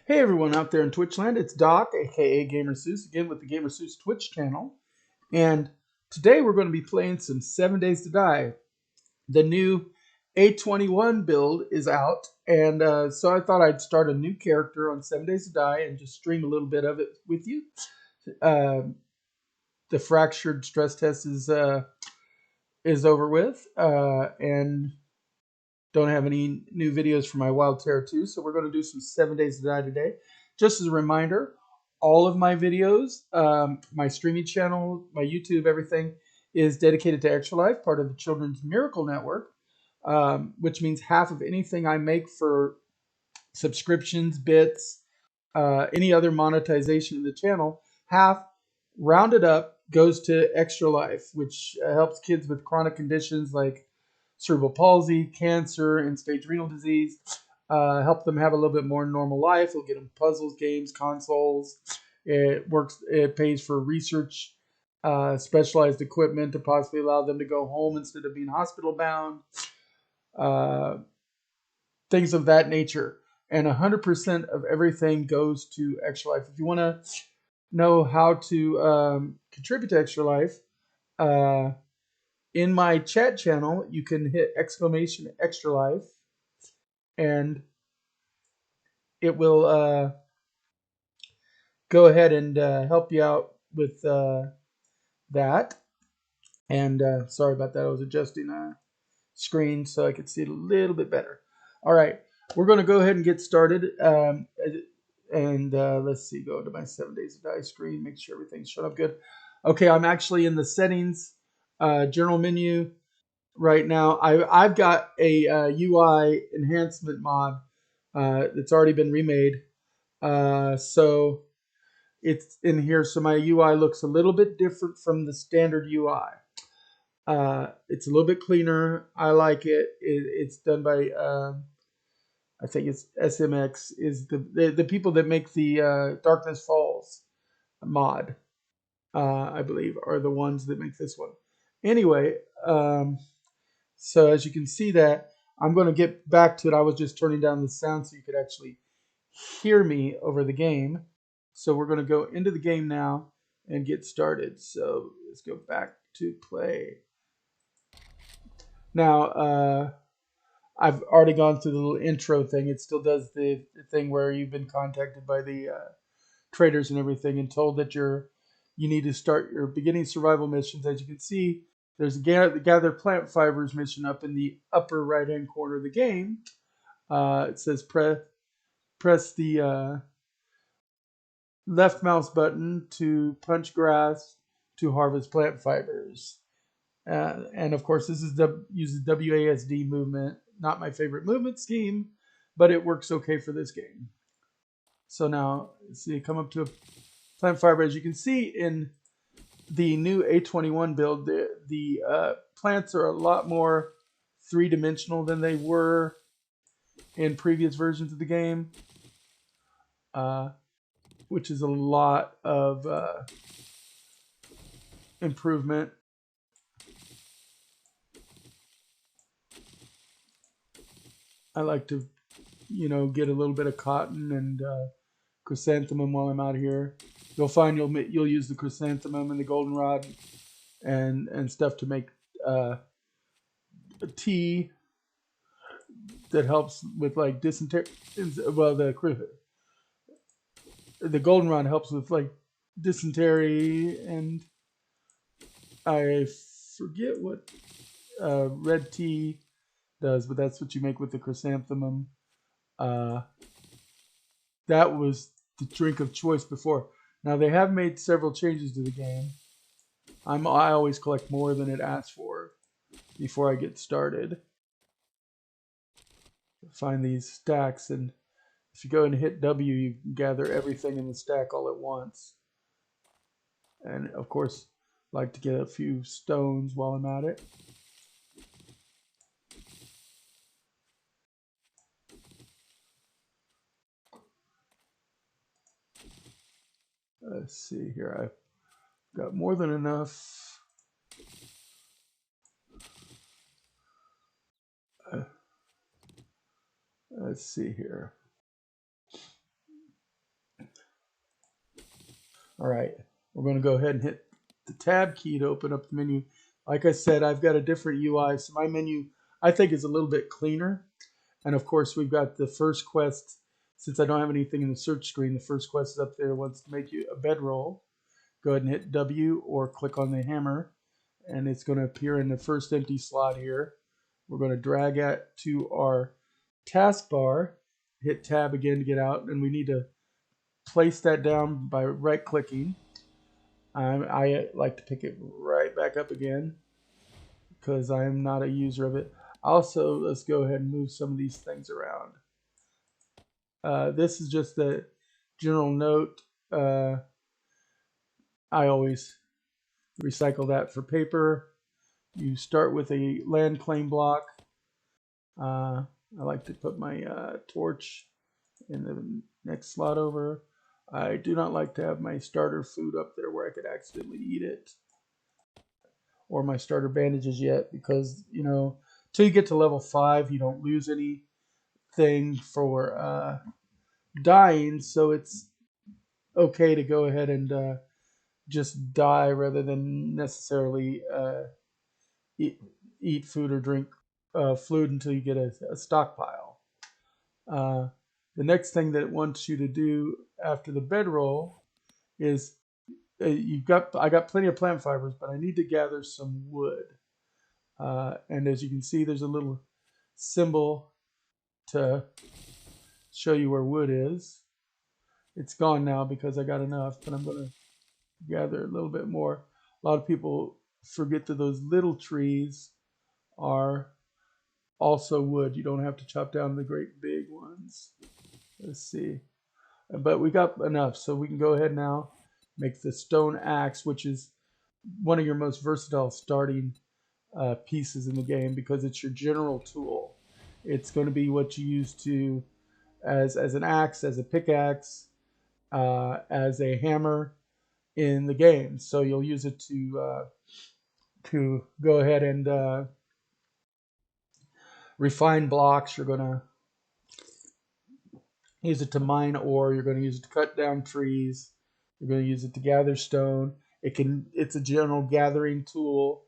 Hey everyone out there in Twitchland, it's Doc, aka GamerSeuss, again with the GamerSeuss Twitch channel. And today we're going to be playing some 7 Days to Die. The new A21 build is out, and so I thought I'd start a new character on 7 Days to Die and just stream a little bit of it with you. Uh, the fractured stress test is over with, and don't have any new videos for my Wild Terror 2, so we're going to do some 7 Days to Die today. Just as a reminder, all of my videos, my streaming channel, my YouTube, everything is dedicated to Extra Life, part of the Children's Miracle Network, which means half of anything I make for subscriptions, bits, any other monetization of the channel, half rounded up goes to Extra Life, which helps kids with chronic conditions like cerebral palsy, cancer, end-stage renal disease. Help them have a little bit more normal life. It'll get them puzzles, games, consoles. It works. It pays for research, specialized equipment to possibly allow them to go home instead of being hospital bound. Uh, Things of that nature. And 100% of everything goes to Extra Life. If you want to know how to contribute to Extra Life, uh, in my chat channel, you can hit exclamation Extra Life, and it will go ahead and help you out with that. And sorry about that. I was adjusting a screen so I could see it a little bit better. All right, we're going to go ahead and get started. And let's see, go to my 7 Days to Die screen, make sure everything's showing up good. Okay, I'm actually in the settings general menu right now. I've got a UI enhancement mod that's already been remade. So it's in here. So my UI looks a little bit different from the standard UI. It's a little bit cleaner. I like it. It's done by I think it's SMX is the people that make the Darkness Falls mod. I believe are the ones that make this one. Anyway, so as you can see that I'm going to get back to it. I was just turning down the sound so you could actually hear me over the game. So we're going to go into the game now and get started. So let's go back to play. Now, I've already gone through the little intro thing. It still does the thing where you've been contacted by the traders and everything and told that you need to start your beginning survival missions. As you can see, there's a gather plant fibers mission up in the upper right hand corner of the game. It says press the left mouse button to punch grass to harvest plant fibers. And of course, this uses WASD movement. Not my favorite movement scheme, but it works okay for this game. So now, see, come up to a plant fiber. As you can see in the new A21 build, the plants are a lot more three-dimensional than they were in previous versions of the game, which is a lot of improvement. I like to, get a little bit of cotton and chrysanthemum while I'm out here. You'll find you'll use the chrysanthemum and the goldenrod and stuff to make tea that helps with like dysentery. Well, the goldenrod helps with like dysentery, and I forget what red tea does, but that's what you make with the chrysanthemum. Uh, that was the drink of choice before. Now they have made several changes to the game. I always collect more than it asks for before I get started. Find these stacks, and if you go and hit W, you gather everything in the stack all at once. And of course, like to get a few stones while I'm at it. Let's see here. I've got more than enough. Let's see here. All right, we're going to go ahead and hit the tab key to open up the menu. Like I said, I've got a different UI, so my menu I think is a little bit cleaner. And of course, we've got the first quest. Since I don't have anything in the search screen, the first quest is up there. Wants to make you a bedroll. Go ahead and hit W or click on the hammer, and it's going to appear in the first empty slot here. We're going to drag it to our taskbar, hit tab again to get out, and we need to place that down by right clicking. I like to pick it right back up again because I'm not a user of it. Also, let's go ahead and move some of these things around. This is just a general note. I always recycle that for paper. You start with a land claim block. I like to put my torch in the next slot over. I do not like to have my starter food up there where I could accidentally eat it, or my starter bandages yet, because you know, till you get to level 5, you don't lose anything for dying, so it's okay to go ahead and just die rather than necessarily eat food or drink fluid until you get a stockpile. The next thing that it wants you to do after the bedroll is I got plenty of plant fibers, but I need to gather some wood. And as you can see, there's a little symbol to show you where wood is. It's gone now because I got enough, but I'm going to gather a little bit more. A lot of people forget that those little trees are also wood. You don't have to chop down the great big ones. Let's see. But we got enough, so we can go ahead now, make the stone axe, which is one of your most versatile starting pieces in the game because it's your general tool. It's going to be what you use to as an axe, as a pickaxe, as a hammer in the game. So you'll use it to go ahead and refine blocks. You're going to use it to mine ore. You're going to use it to cut down trees. You're going to use it to gather stone. It's a general gathering tool.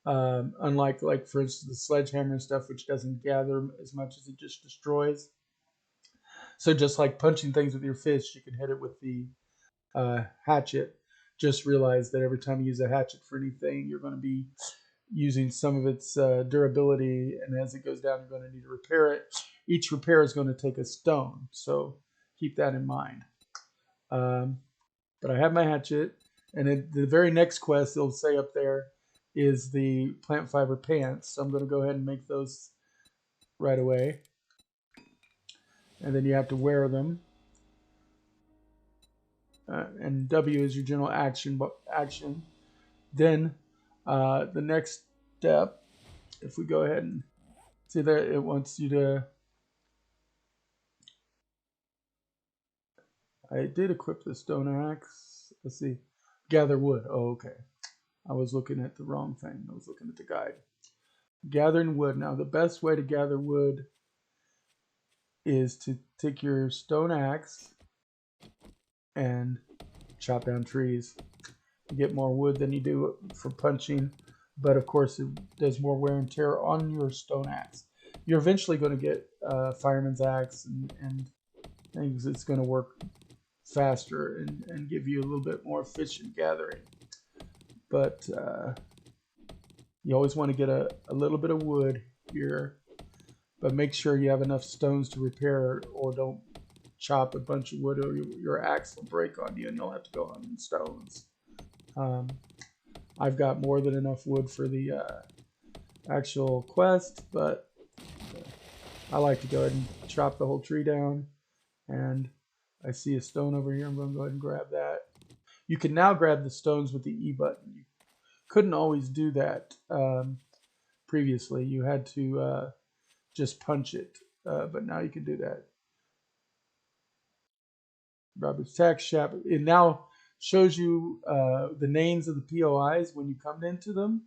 Unlike, like, for instance, the sledgehammer and stuff, which doesn't gather as much as it just destroys. So just like punching things with your fist, you can hit it with the hatchet. Just realize that every time you use a hatchet for anything, you're going to be using some of its durability, and as it goes down, you're going to need to repair it. Each repair is going to take a stone, so keep that in mind. But I have my hatchet, and in the very next quest, it'll say up there is the plant fiber pants. So I'm going to go ahead and make those right away. And then you have to wear them. And W is your general action. Then the next step, if we go ahead and see there, it wants you to. I did equip the stone axe. Let's see. Gather wood. Oh, okay. I was looking at the wrong thing. I was looking at the guide. Gathering wood. Now, the best way to gather wood is to take your stone axe and chop down trees. You get more wood than you do for punching, but of course it does more wear and tear on your stone axe. You're eventually going to get fireman's axe and things. It's going to work faster and give you a little bit more efficient gathering. But you always want to get a little bit of wood here, but make sure you have enough stones to repair, or don't chop a bunch of wood, or your axe will break on you and you'll have to go hunting stones. I've got more than enough wood for the actual quest, but I like to go ahead and chop the whole tree down. And I see a stone over here. I'm going to go ahead and grab that. You can now grab the stones with the E button. You couldn't always do that previously. You had to just punch it, but now you can do that. Robert's Tax Shack. It now shows you the names of the POIs when you come into them.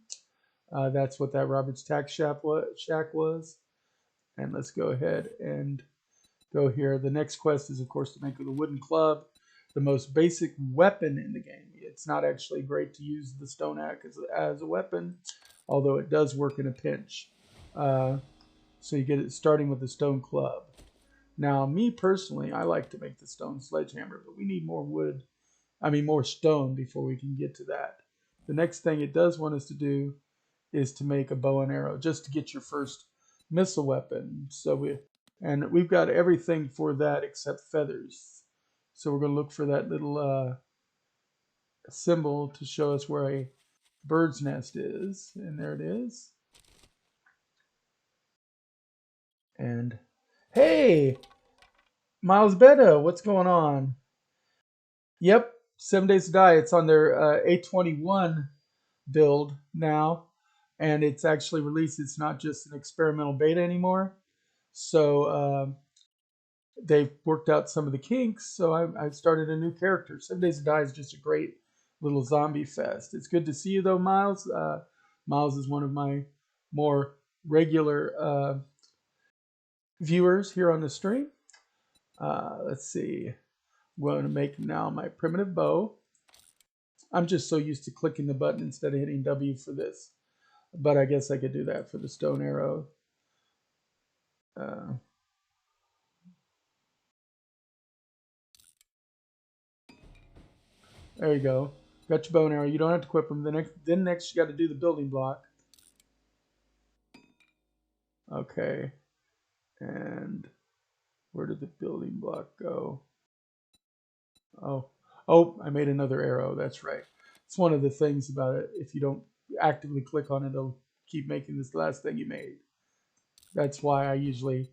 That's what that Robert's Tax Shack was. And let's go ahead and go here. The next quest is, of course, to make the wooden club. the most basic weapon in the game. It's not actually great to use the stone axe as a weapon, although it does work in a pinch. So you get it starting with the stone club. Now, me personally, I like to make the stone sledgehammer, but we need more wood, more stone before we can get to that. The next thing it does want us to do is to make a bow and arrow, just to get your first missile weapon. And we've got everything for that except feathers. So we're going to look for that little symbol to show us where a bird's nest is. And there it is. And hey, Miles Beta, what's going on? Yep, 7 Days to Die. It's on their A21 build now, and it's actually released. It's not just an experimental beta anymore. So they've worked out some of the kinks. So I started a new character. 7 Days to Die is just a great little zombie fest. It's good to see you though, Miles. Miles is one of my more regular viewers here on the stream. Let's see. I'm going to make now my primitive bow. I'm just so used to clicking the button instead of hitting W for this. But I guess I could do that for the stone arrow. There you go. Got your bow and arrow. You don't have to equip them. Then next you got to do the building block. Okay. And where did the building block go? Oh, I made another arrow. That's right. It's one of the things about it. If you don't actively click on it, it'll keep making this last thing you made. That's why I usually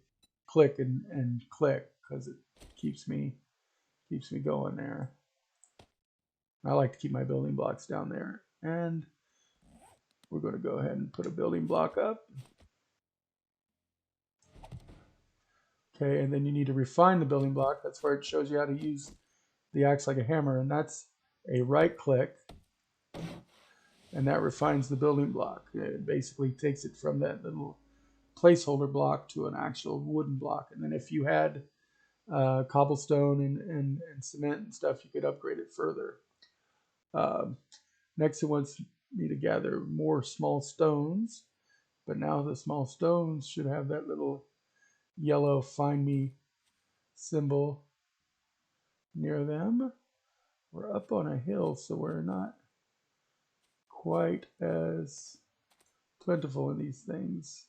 click and click, because it keeps me going there. I like to keep my building blocks down there. And we're going to go ahead and put a building block up. Okay, and then you need to refine the building block. That's where it shows you how to use the axe like a hammer, and that's a right click, and that refines the building block. It basically takes it from that little placeholder block to an actual wooden block. And then if you had cobblestone and cement and stuff, you could upgrade it further. Next it wants me to gather more small stones, but now the small stones should have that little yellow find me symbol near them. We're up on a hill, so we're not quite as plentiful in these things.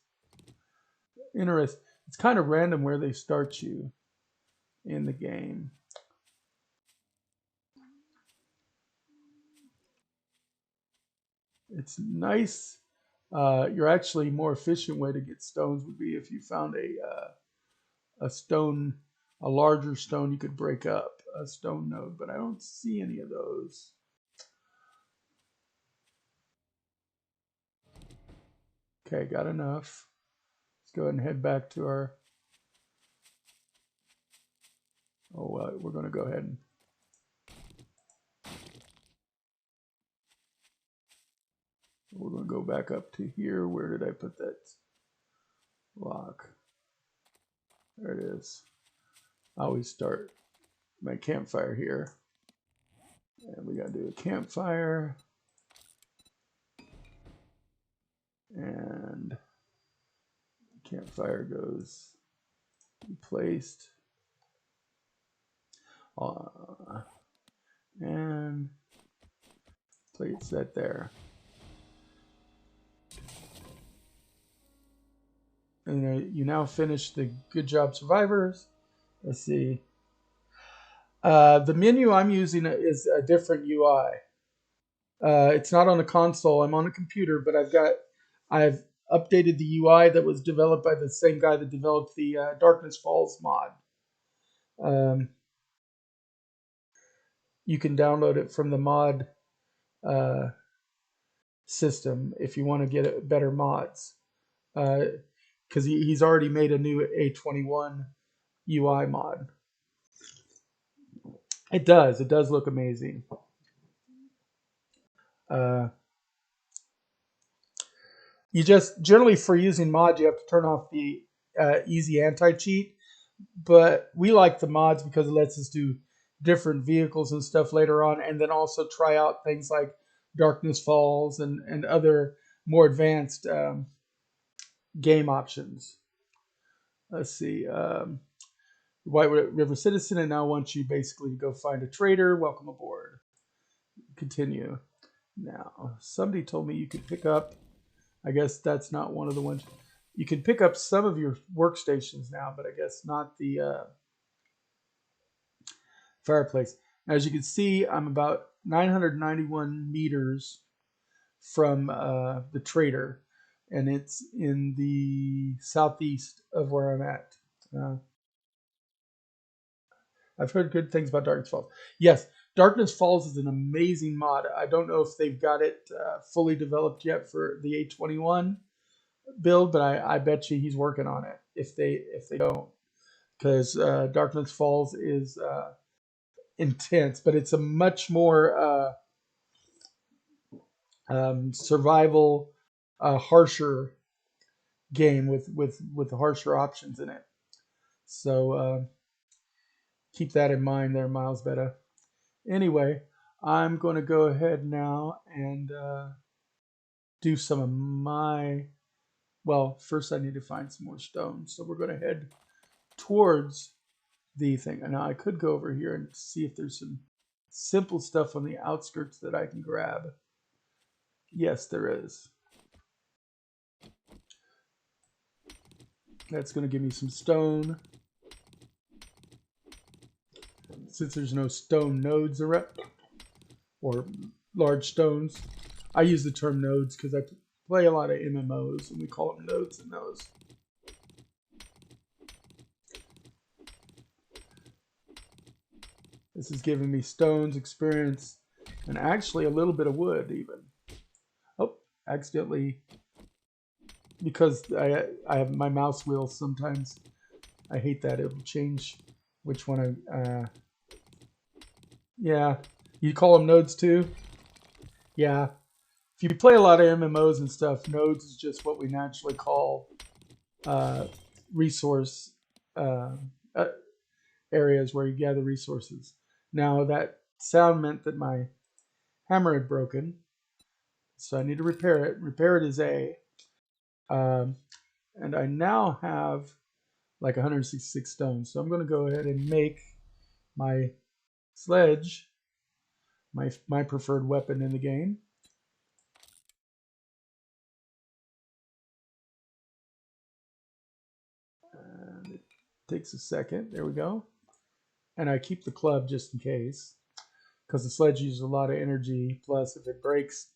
Interesting. It's kind of random where they start you in the game. It's nice. You're actually more efficient way to get stones would be if you found a stone, a larger stone you could break up, a stone node, but I don't see any of those. Okay, got enough. Let's go ahead and head back to our. Oh, well, we're going to go ahead and. We're going to go back up to here. Where did I put that block? There it is. I always start my campfire here. And we got to do a campfire. And campfire goes placed. And plate set there. And you now finish the Good Job Survivors. Let's see. The menu I'm using is a different UI. It's not on the console. I'm on a computer, but I've updated the UI that was developed by the same guy that developed the Darkness Falls mod. You can download it from the mod system if you want to get better mods. Because he's already made a new A21 UI mod. It does look amazing. You just generally for using mods you have to turn off the easy anti-cheat, but we like the mods because it lets us do different vehicles and stuff later on, and then also try out things like Darkness Falls and other more advanced game options. Let's see. White River Citizen, and now wants you basically to go find a trader. Welcome aboard. Continue. Now, somebody told me you could pick up, I guess that's not one of the ones. You can pick up some of your workstations now, but I guess not the fireplace. As you can see, I'm about 991 meters from the trader, and it's in the southeast of where I'm at. Uh, I've heard good things about Darkness Falls. Yes, Darkness Falls is an amazing mod. I don't know if they've got it fully developed yet for the 821 build, but I bet you he's working on it. If they don't, because Darkness Falls is intense, but it's a much more survival, harsher game with harsher options in it. So keep that in mind there, Miles Beta. Anyway, I'm going to go ahead now and do some of my. Well, first I need to find some more stone. So we're going to head towards the thing. And now I could go over here and see if there's some simple stuff on the outskirts that I can grab. Yes, there is. That's going to give me some stone. Since there's no stone nodes around, or large stones, I use the term nodes because I play a lot of MMOs and we call them nodes and those. This is giving me stones, experience, and actually a little bit of wood even. Oh, accidentally, because I have my mouse wheel sometimes. I hate that. It'll change which one I... yeah, you call them nodes too? Yeah. If you play a lot of MMOs and stuff, nodes is just what we naturally call resource uh, uh, areas where you gather resources. Now that sound meant that my hammer had broken, so I need to repair it. Repair it is A. And I now have like 166 stones. So I'm going to go ahead and make my sledge my preferred weapon in the game. And it takes a second. There we go. And I keep the club just in case, because the sledge uses a lot of energy. Plus, if it breaks,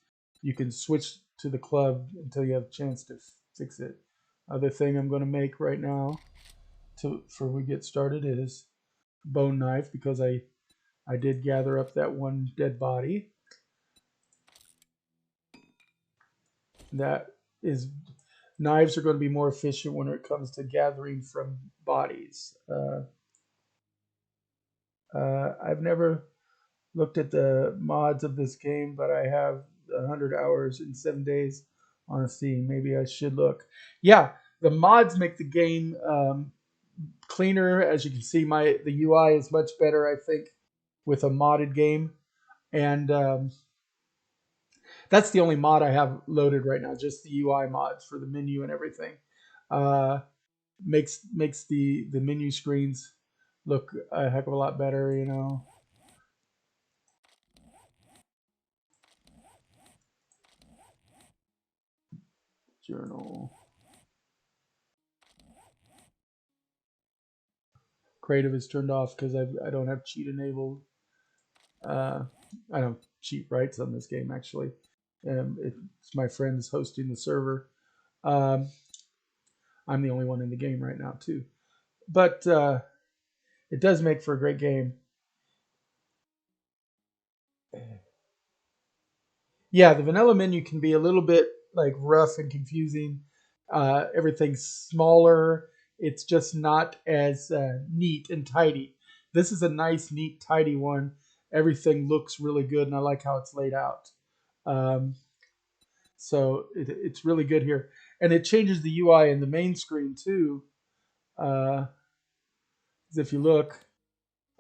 you can switch to the club until you have a chance to fix it. Other thing I'm going to make right now before we get started is bone knife, because I did gather up that one dead body. That is, knives are going to be more efficient when it comes to gathering from bodies. I've never looked at the mods of this game, but I have 100 hours in 7 days on Steam. Maybe I should look. Yeah, the mods make the game cleaner. As you can see, the UI is much better, I think, with a modded game. And that's the only mod I have loaded right now, just the UI mods for the menu and everything. Makes the menu screens look a heck of a lot better, you know. Journal. Creative is turned off because I don't have cheat enabled. I don't cheat writes on this game actually. It's my friend's hosting the server. Um, I'm the only one in the game right now too, but it does make for a great game. Yeah, the vanilla menu can be a little bit like rough and confusing. Everything's smaller. It's just not as neat and tidy. This is a nice, neat, tidy one. Everything looks really good, and I like how it's laid out. Um, so it's really good here, and it changes the UI in the main screen too. If you look,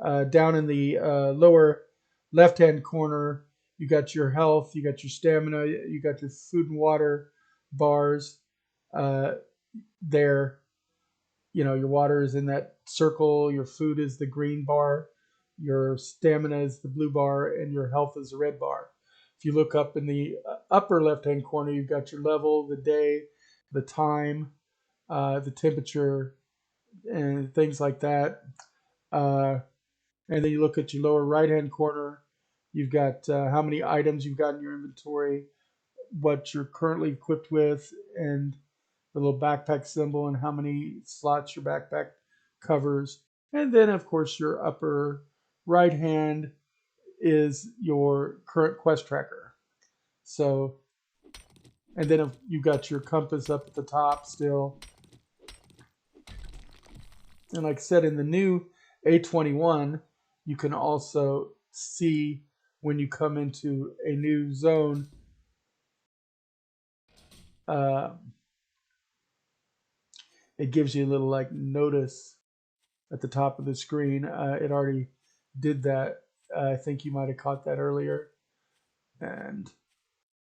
Down in the lower left-hand corner, you got your health, you got your stamina, you got your food and water bars uh, there. You know, your water is in that circle, your food is the green bar, your stamina is the blue bar, and your health is the red bar. If you look up in the upper left-hand corner, you've got your level, the day, the time, the temperature, and things like that. Uh, and then you look at your lower right-hand corner, you've got how many items you've got in your inventory, what you're currently equipped with, and the little backpack symbol and how many slots your backpack covers. And then, of course, your upper right hand is your current quest tracker. So, and then you've got your compass up at the top still. And like I said, in the new A21, you can also see when you come into a new zone. Uh, it gives you a little like notice at the top of the screen. It already did that. I think you might have caught that earlier. And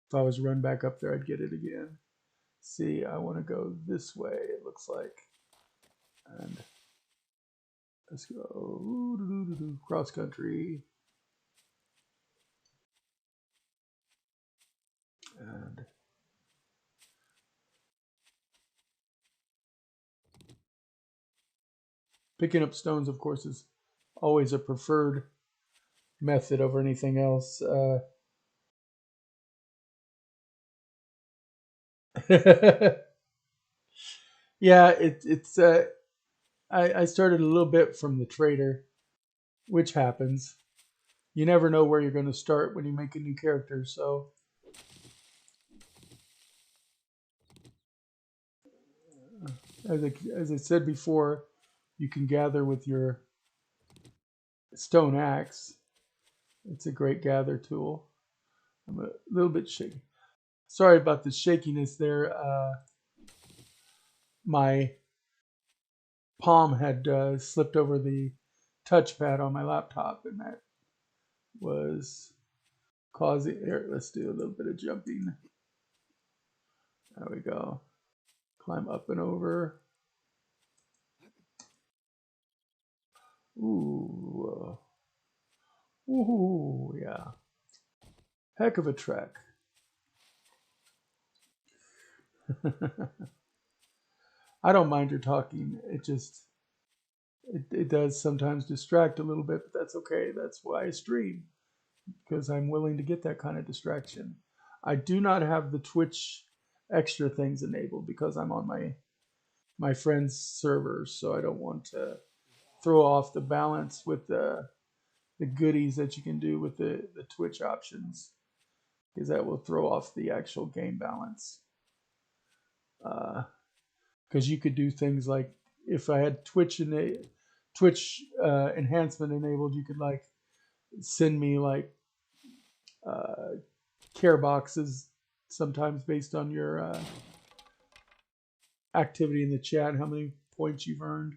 if I was to run back up there, I'd get it again. See, I want to go this way, it looks like. And let's go cross country. And picking up stones, of course, is always a preferred method over anything else. Yeah, it's I started a little bit from the trader, which happens. You never know where you're going to start when you make a new character. So as I said before, you can gather with your stone axe. It's a great gather tool. I'm a little bit shaky. Sorry about the shakiness there. My palm had slipped over the touchpad on my laptop, and that was causing. Here, let's do a little bit of jumping. There we go. Climb up and over. Ooh. Ooh, yeah. Heck of a trek. I don't mind your talking. It does sometimes distract a little bit, but that's okay. That's why I stream, because I'm willing to get that kind of distraction. I do not have the Twitch extra things enabled because I'm on my friend's servers, so I don't want to throw off the balance with the goodies that you can do with the Twitch options, because that will throw off the actual game balance. Because you could do things like, if I had Twitch enhancement enabled, you could like send me like care boxes sometimes based on your activity in the chat, how many points you've earned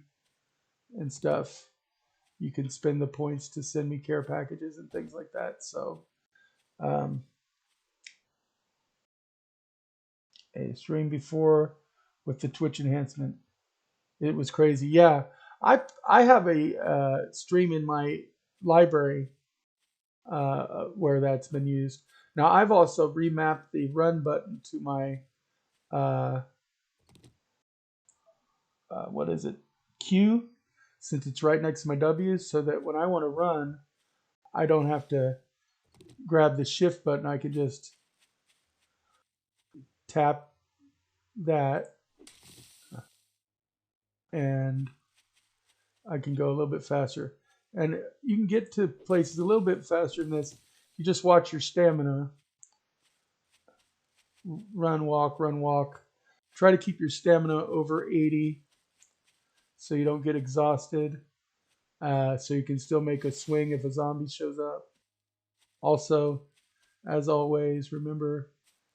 and stuff. You can spend the points to send me care packages and things like that. So a stream before with the Twitch enhancement, it was crazy. Yeah, I have a stream in my library where that's been used. Now I've also remapped the run button to my what is it, Q, since it's right next to my W, so that when I want to run, I don't have to grab the shift button. I can just tap that and I can go a little bit faster. And you can get to places a little bit faster than this. You just watch your stamina. Run, walk. Try to keep your stamina over 80 so you don't get exhausted. So you can still make a swing if a zombie shows up. Also, as always, remember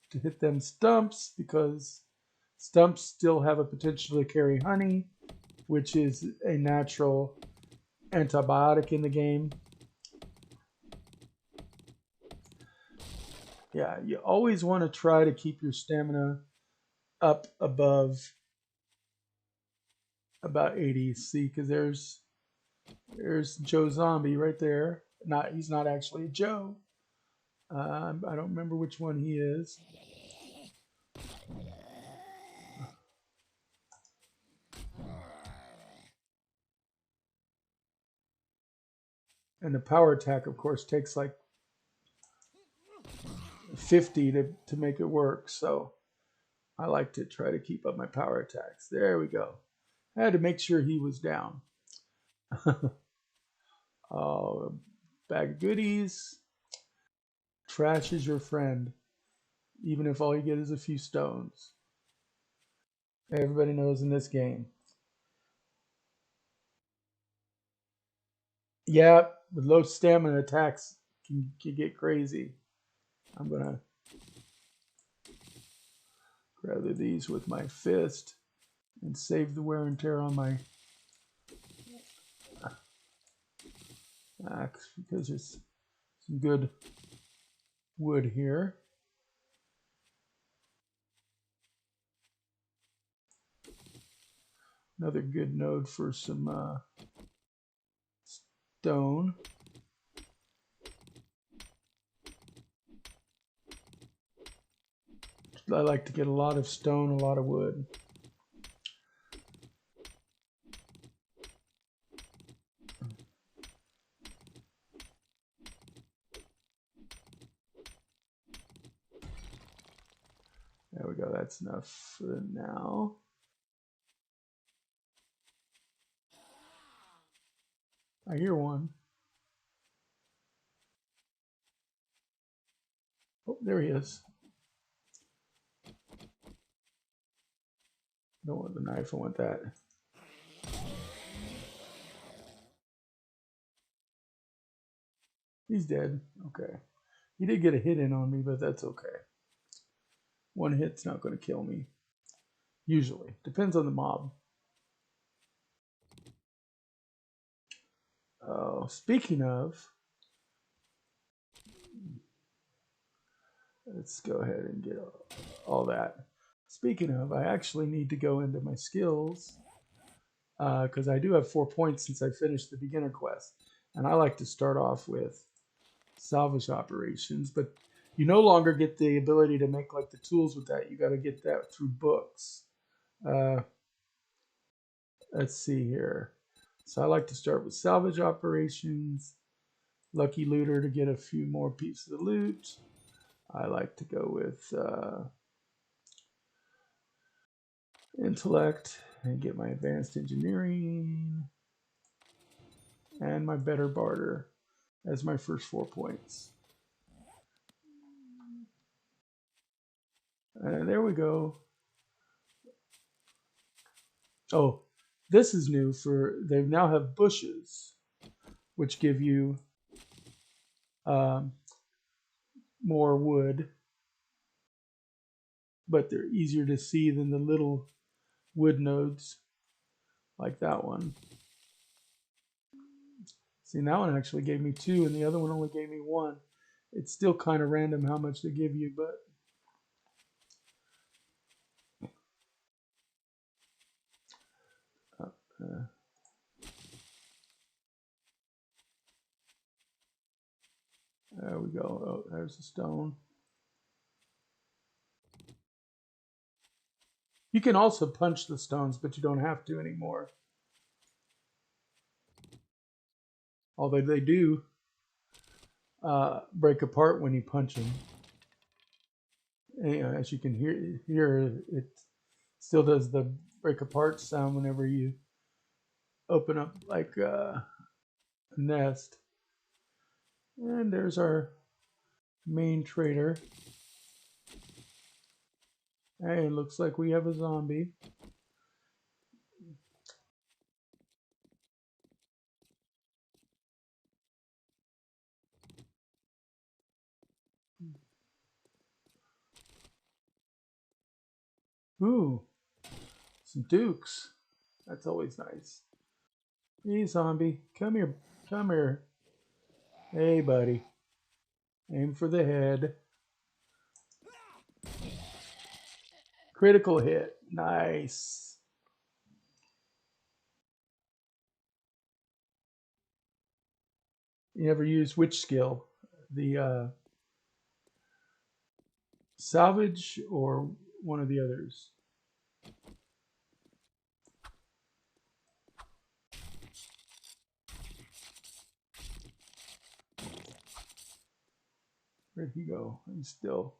to hit them stumps, because stumps still have a potential to carry honey, which is a natural antibiotic in the game. Yeah, you always want to try to keep your stamina up above about 80. See, because there's Joe Zombie right there. Not He's not actually Joe. I don't remember which one he is. And the power attack, of course, takes like 50 to make it work. So I like to try to keep up my power attacks. There we go. I had to make sure he was down. Bag of goodies. Trash is your friend, even if all you get is a few stones. Everybody knows in this game. Yeah, with low stamina attacks can get crazy. I'm gonna gather these with my fist and save the wear and tear on my axe because there's some good wood here. Another good node for some stone. I like to get a lot of stone, a lot of wood. There we go. That's enough for now. I hear one. Oh, there he is. Don't want the knife, I want that. He's dead. Okay. He did get a hit in on me, but that's okay. One hit's not going to kill me. Usually. Depends on the mob. Speaking of, let's go ahead and get all that. Speaking of, I actually need to go into my skills because I do have 4 points since I finished the beginner quest. And I like to start off with salvage operations, but you no longer get the ability to make like the tools with that. You got to get that through books. Uh, let's see here. So I like to start with salvage operations, lucky looter to get a few more pieces of loot. I like to go with intellect and get my advanced engineering and my better barter as my first 4 points. And there we go. Oh, this is new for, they now have bushes, which give you um, more wood, but they're easier to see than the little wood nodes like that one. See, that one actually gave me 2 and the other one only gave me 1. It's still kind of random how much they give you, but there we go. Oh, there's the stone. You can also punch the stones, but you don't have to anymore. Although they do break apart when you punch them. And, as you can hear, it still does the break apart sound whenever you open up like a nest. And there's our main trader. Hey, it looks like we have a zombie. Ooh, some dukes. That's always nice. Hey, zombie. Come here. Come here. Hey, buddy. Aim for the head. Critical hit. Nice. You ever use which skill? The salvage or one of the others? Where'd he go? He's still.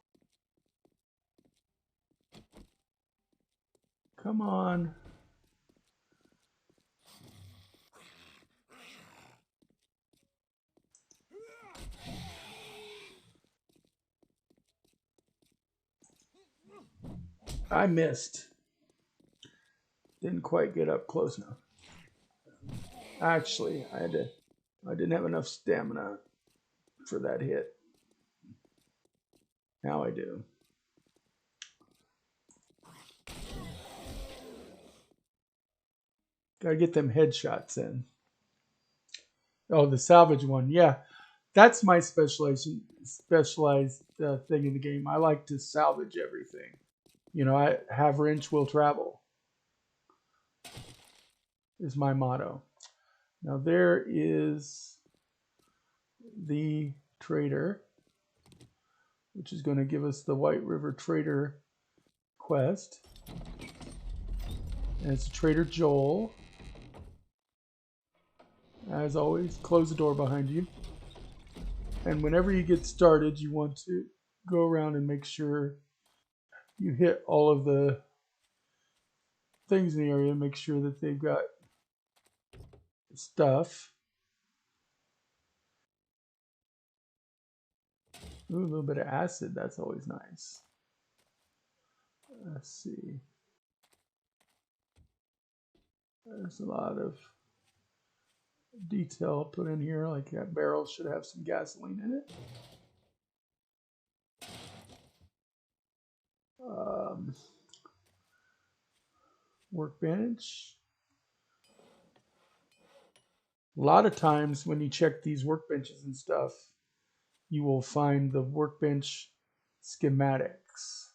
Come on. I missed. Didn't quite get up close enough. Actually, I didn't have enough stamina for that hit. Now I do. Gotta get them headshots in. Oh, the salvage one. Yeah, that's my specialized thing in the game. I like to salvage everything. You know, I have wrench will travel is my motto. Now there is the trader, which is going to give us the White River Trader quest. And it's Trader Joel. As always, close the door behind you. And whenever you get started, you want to go around and make sure you hit all of the things in the area. Make sure that they've got stuff. Ooh, a little bit of acid. That's always nice. Let's see. There's a lot of detail put in here. Like that barrel should have some gasoline in it. Workbench. A lot of times when you check these workbenches and stuff, you will find the workbench schematics.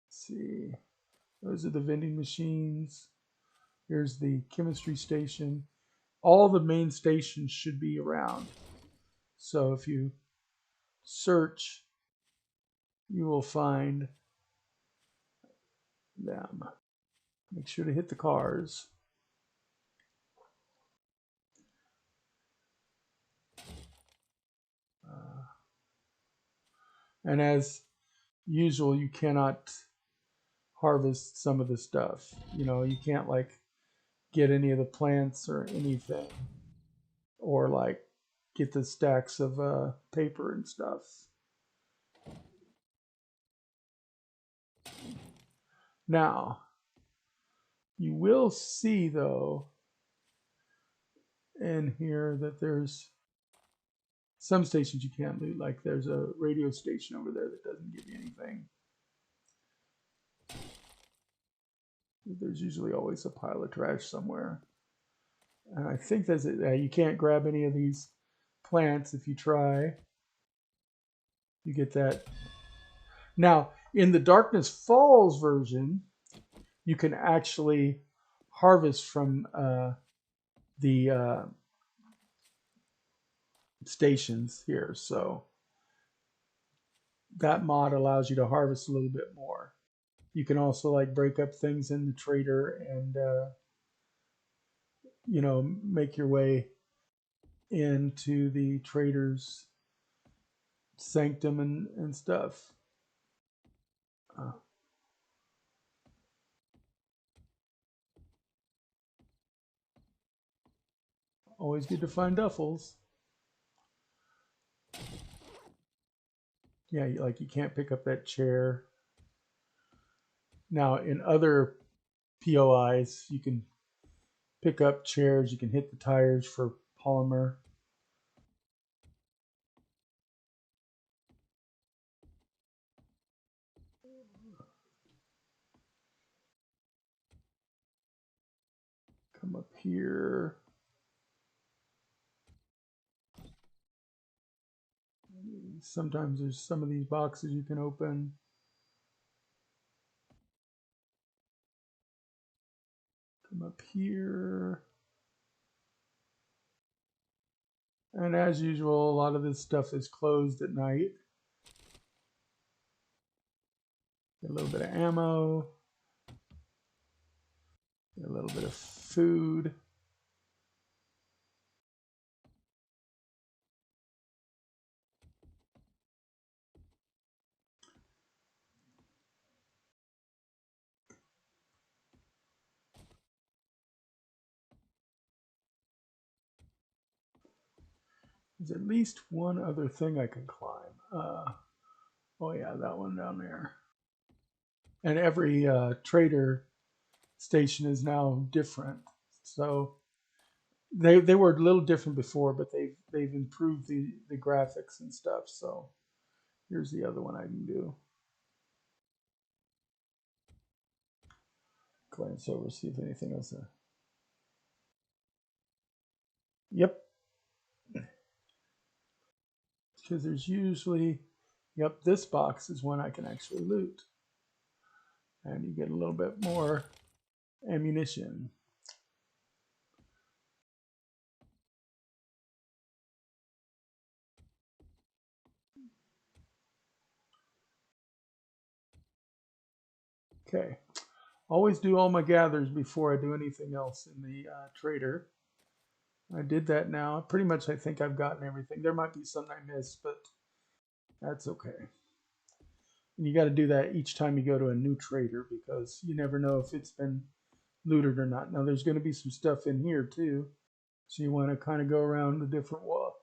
Let's see. Those are the vending machines. Here's the chemistry station. All the main stations should be around. So if you search, you will find them. Make sure to hit the cars. And as usual, you cannot harvest some of the stuff. You know, you can't like get any of the plants or anything, or like get the stacks of paper and stuff. Now, you will see though in here that there's some stations you can't loot. Like there's a radio station over there that doesn't give you anything. There's usually always a pile of trash somewhere. And I think that's it. You can't grab any of these plants if you try. You get that. Now, in the Darkness Falls version, you can actually harvest from the stations here. So that mod allows you to harvest a little bit more. You can also like break up things in the trader and you know, make your way into the trader's sanctum and stuff. Always good to find duffels. Yeah, like you can't pick up that chair. Now in other POIs, you can pick up chairs. You can hit the tires for polymer. Come up here. Sometimes there's some of these boxes you can open. Come up here. And as usual, a lot of this stuff is closed at night. Get a little bit of ammo. Get a little bit of food. There's at least one other thing I can climb. Oh yeah, that one down there. And every trader station is now different. So they were a little different before, but they've improved the graphics and stuff. So here's the other one I can do. Glance over, see if anything else. Yep, because there's usually, yep, this box is one I can actually loot. And you get a little bit more ammunition. Okay, always do all my gathers before I do anything else in the trader. I did that now. Pretty much I think I've gotten everything. There might be some I missed, but that's okay. And you got to do that each time you go to a new trader because you never know if it's been looted or not. Now there's going to be some stuff in here too. So you want to kind of go around the different wall,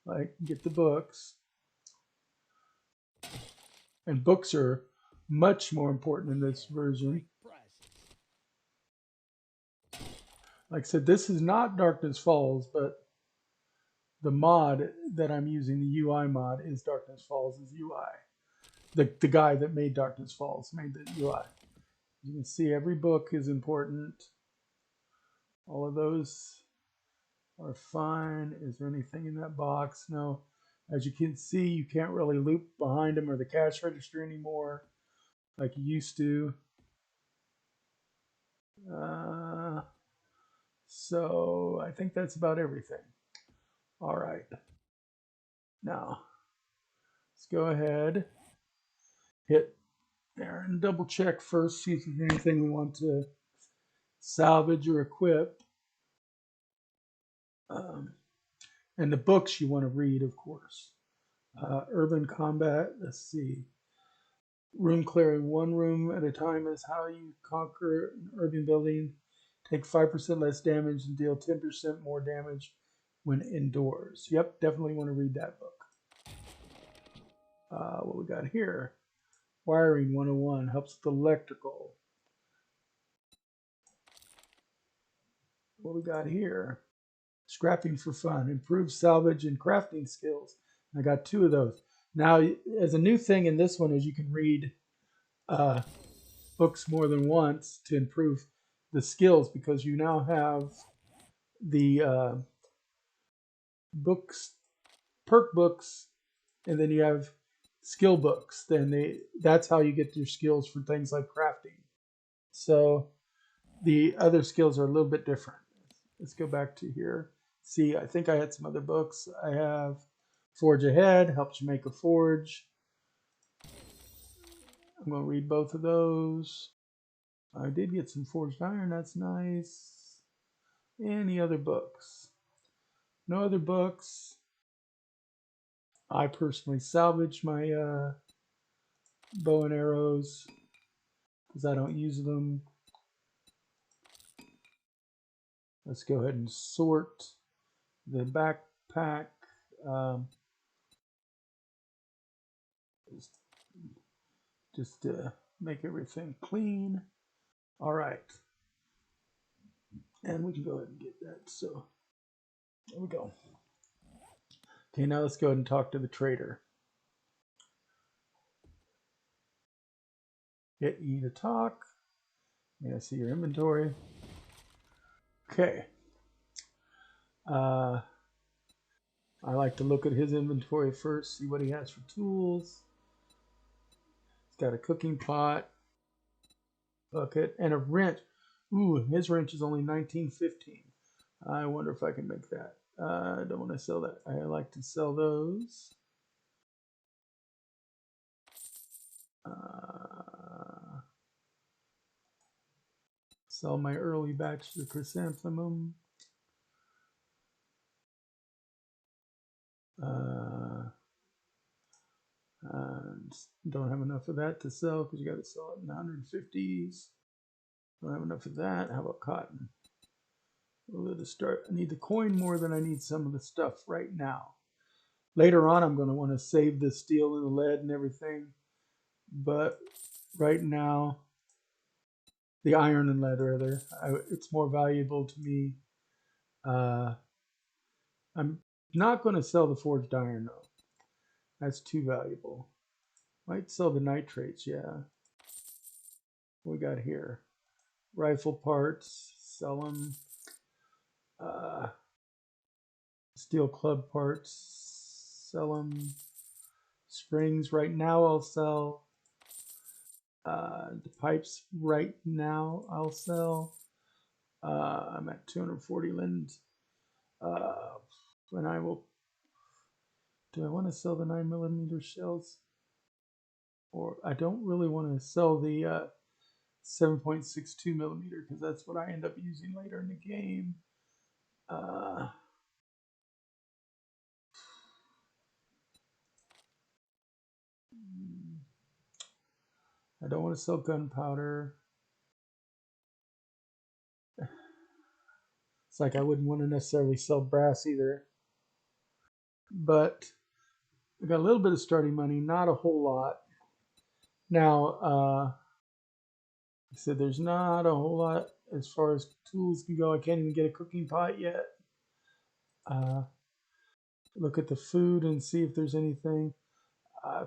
like get the books. And books are much more important in this version. Like I said, this is not Darkness Falls, but the mod that I'm using, the UI mod, is Darkness Falls' UI. The guy that made Darkness Falls made the UI. You can see every book is important. All of those are fine. Is there anything in that box? No. As you can see, you can't really loop behind them or the cash register anymore like you used to. So I think that's about everything. All right. Now, let's go ahead, hit there and double check first, see if there's anything we want to salvage or equip. And the books you want to read, of course. Urban Combat, let's see. Room clearing, one room at a time is how you conquer an urban building. Take 5% less damage and deal 10% more damage when indoors. Yep, definitely want to read that book. What we got here? Wiring 101 helps with electrical. What we got here? Scrapping for fun, improves salvage and crafting skills. I got 2 of those. Now, as a new thing in this one is you can read books more than once to improve the skills because you now have the books, perk books, and then you have skill books. Then that's how you get your skills for things like crafting. So the other skills are a little bit different. Let's go back to here. See, I think I had some other books. I have Forge Ahead, helps you make a forge. I'm going to read both of those. I did get some forged iron. That's nice. Any other books? No other books. I personally salvaged my bow and arrows because I don't use them. Let's go ahead and sort the backpack. Just to make everything clean. All right. And we can go ahead and get that. So there we go. Okay, now let's go ahead and talk to the trader. Hit E to talk. May I see your inventory? Okay. I like to look at his inventory first, see what he has for tools. He's got a cooking pot, bucket, and a wrench. Ooh, his wrench is only 1915. I wonder if I can make that. I don't want to sell that. I like to sell those. Sell my early batch of chrysanthemum. And don't have enough of that to sell because you got to sell it in the 150s. Don't have enough of that. How about cotton? A little bit of start. I need the coin more than I need some of the stuff right now. Later on, I'm going to want to save the steel and the lead and everything. But right now, the iron and lead, rather, it's more valuable to me. I'm not going to sell the forged iron, though. That's too valuable. Might sell the nitrates, yeah. What we got here? Rifle parts, sell them. Steel club parts, sell them. Springs right now I'll sell. The pipes right now I'll sell. I'm at 240 lens. And I will. Do I want to sell the 9mm shells? Or I don't really want to sell the 7.62 millimeter because that's what I end up using later in the game. I don't want to sell gunpowder. It's like I wouldn't want to necessarily sell brass either. But I got a little bit of starting money, not a whole lot. Now, I said there's not a whole lot as far as tools can go. I can't even get a cooking pot yet. Look at the food and see if there's anything.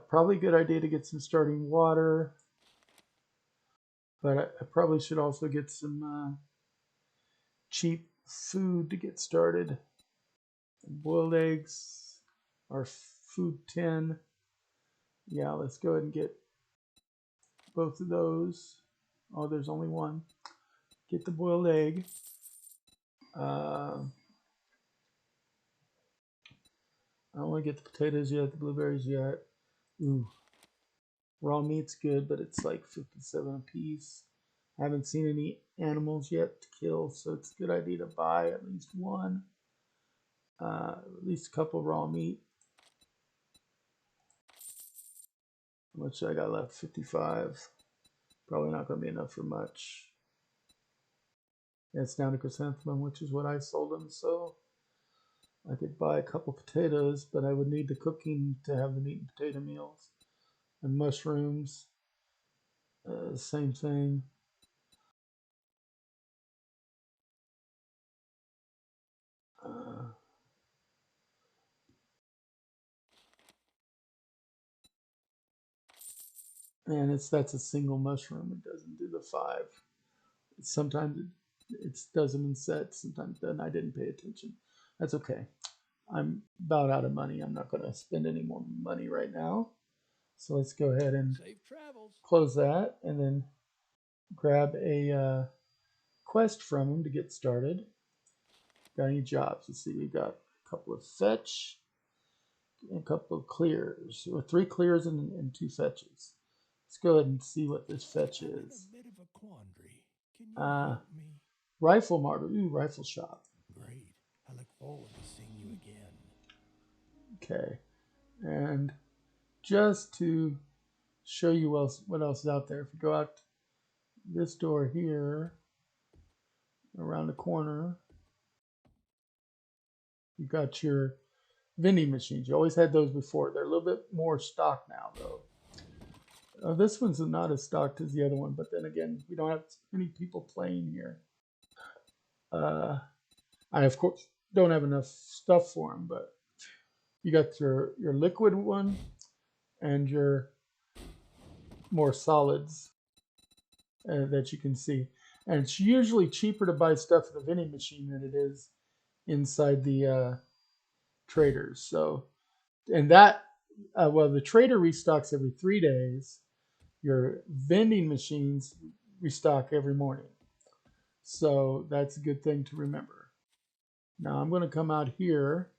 Probably a good idea to get some starting water. But I probably should also get some cheap food to get started. Boiled eggs, our food tin. Yeah, let's go ahead and get both of those. Oh, there's only one. Get the boiled egg. I don't want to get the potatoes yet, the blueberries yet. Ooh, raw meat's good, but it's like 57 a piece. I haven't seen any animals yet to kill, so it's a good idea to buy at least one. At least a couple raw meat. How much I got left? 55. Probably not going to be enough for much. Yeah, it's down to chrysanthemum, which is what I sold them, so I could buy a couple potatoes, but I would need the cooking to have the meat and potato meals. And mushrooms, same thing. And that's a single mushroom. It doesn't do the 5. Sometimes it does them in sets. Sometimes then I didn't pay attention. That's okay. I'm about out of money. I'm not going to spend any more money right now. So let's go ahead and close that and then grab a quest from him to get started. Got any jobs? Let's see. We got a couple of fetch, and a couple of clears, or 3 clears and 2 fetches. Let's go ahead and see what this fetch is. A bit of a quandary. Can you help me? Rifle martyr. Ooh, rifle shop. Great. I look forward to seeing you again. Okay. And just to show you what else is out there, if you go out this door here, around the corner, you got your vending machines. You always had those before. They're a little bit more stock now, though. This one's not as stocked as the other one, but then again, we don't have many people playing here. I, of course, don't have enough stuff for them, but you got your liquid one and your more solids that you can see. and it's usually cheaper to buy stuff in the vending machine than it is inside the traders. So, and that, well, the trader restocks every 3 days. Your vending machines restock every morning. So that's a good thing to remember. Now I'm going to come out here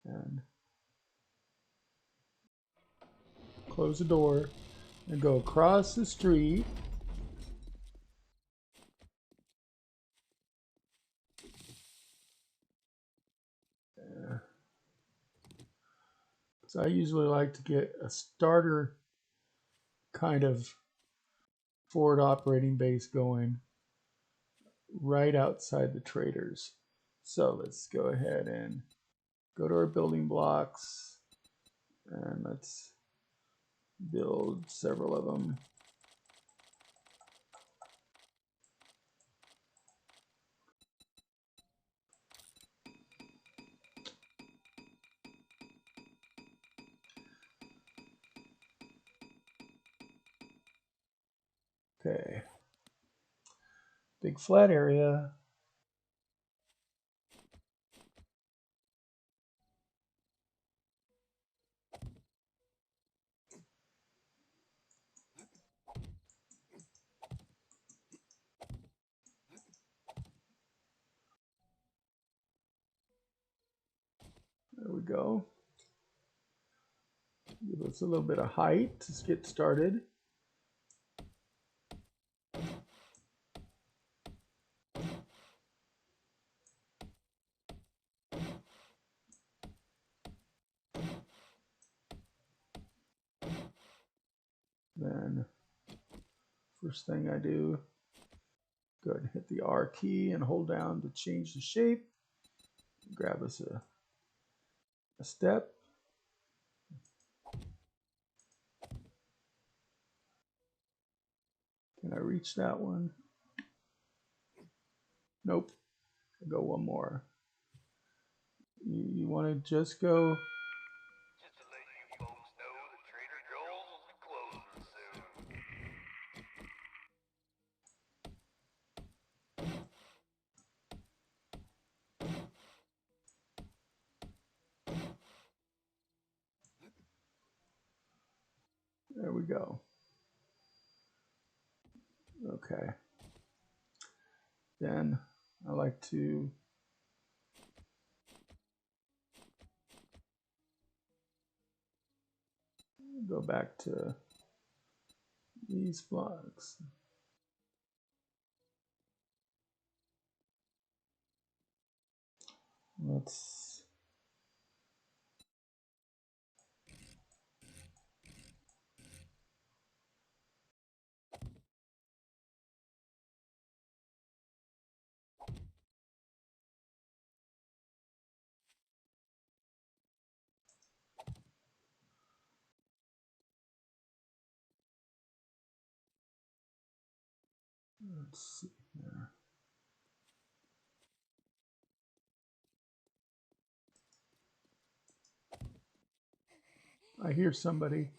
and close the door and go across the street. So I usually like to get a starter kind of forward operating base going right outside the traders. So let's go ahead and go to our building blocks and let's build several of them. Okay. Big flat area. There we go. Give us a little bit of height to get started. Then first thing I do, go ahead and hit the R key and hold down to change the shape. Grab us a step. Can I reach that one? Nope. I'll go one more. You want to just go. Just to let you folks know that Trader Joel's will be closing soon. There we go. Okay. Then I like to go back to these blocks. Let's see here. I hear somebody.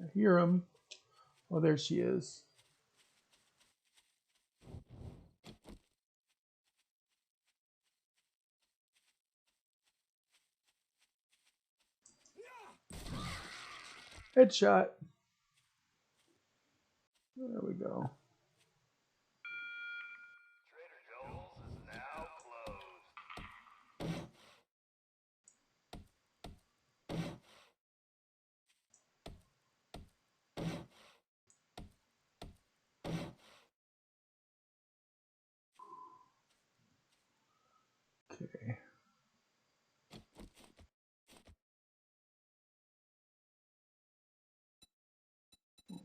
I hear him. Oh, there she is. Headshot. There we go. Trader Joel's is now closed. Okay.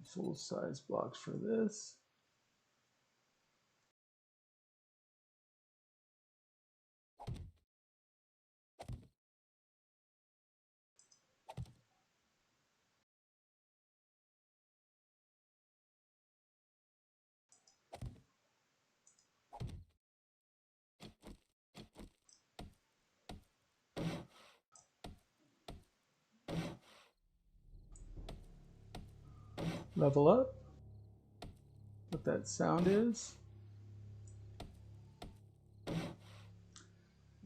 Full size blocks for this. level up. What that sound is.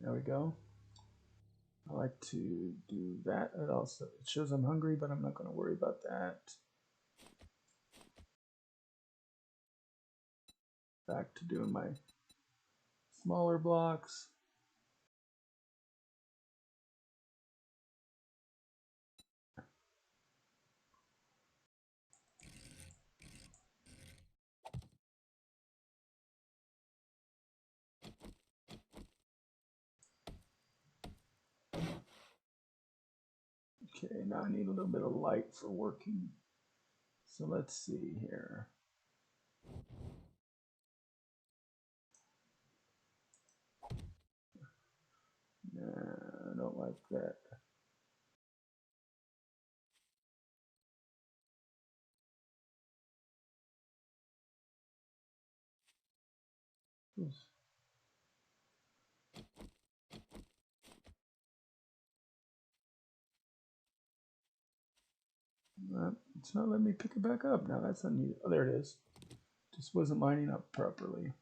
There we go. I like to do that. It also shows I'm hungry, but I'm not going to worry about that. Back to doing my smaller blocks. Okay, now I need a little bit of light for working. So let's see here. Nah, I don't like that. Oops. It's not letting me pick it back up. Now that's unusual. Oh, there it is. Just wasn't lining up properly.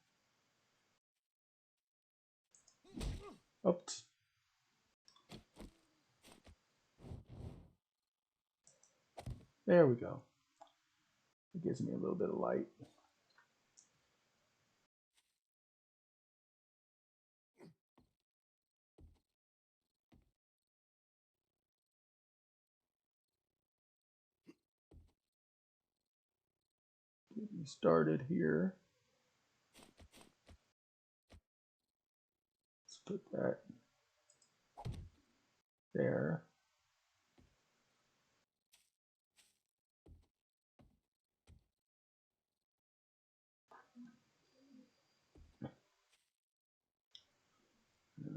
Oops. There we go. It gives me a little bit of light. Get me started here. Let's put that there.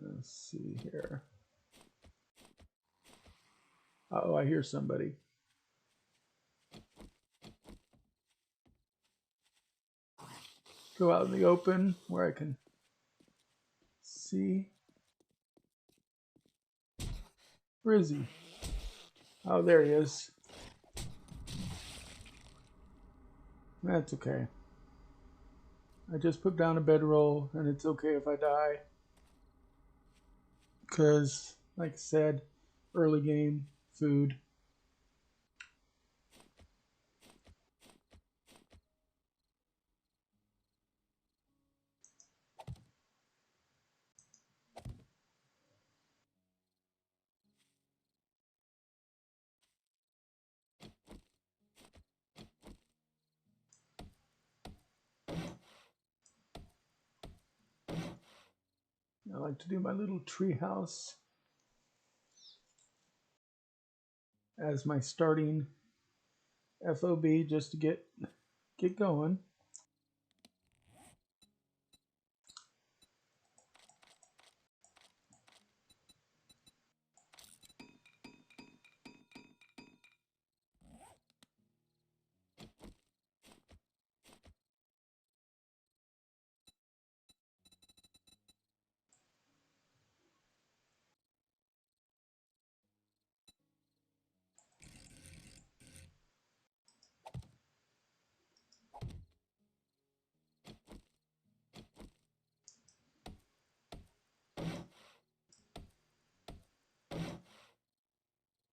Let's see here. Oh, I hear somebody. Go out in the open where I can see. Where is he? Oh, there he is. That's okay. I just put down a bedroll, and it's okay if I die. Because, like I said, early game, food. I like to do my little tree house as my starting FOB just to get going.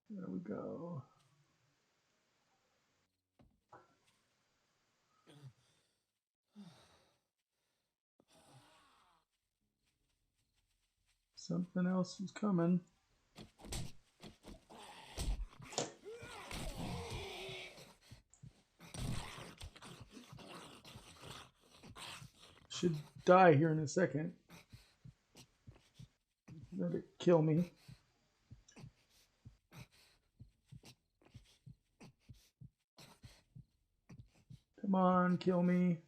There we go. Something else is coming. Should die here in a second. Let it kill me. Come on, kill me.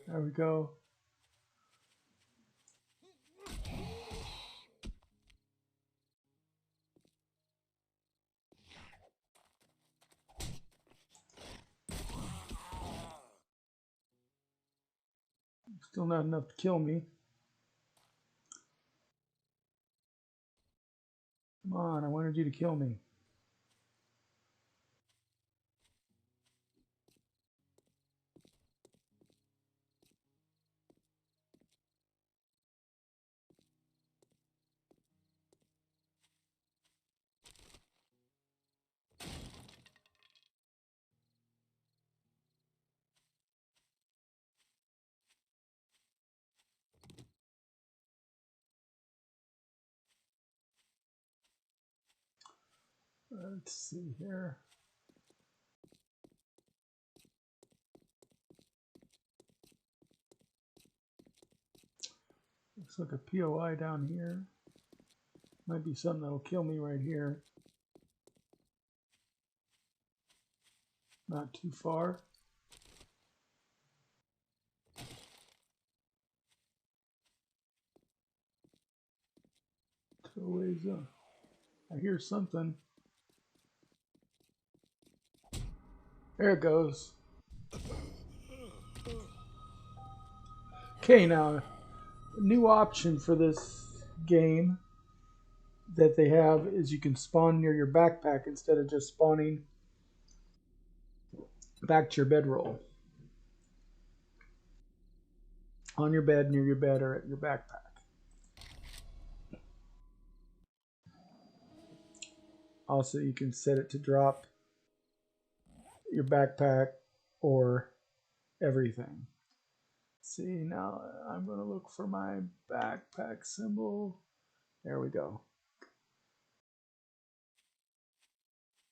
There we go. Still not enough to kill me. Come on, I wanted you to kill me. Let's see here. Looks like a POI down here. Might be something that'll kill me right here. Not too far. Ways up. I hear something. There it goes. Okay, now a new option for this game that they have is you can spawn near your backpack instead of just spawning back to your bedroll. On your bed, near your bed, or at your backpack. Also, you can set it to drop your backpack or everything. See, now I'm going to look for my backpack symbol. There we go.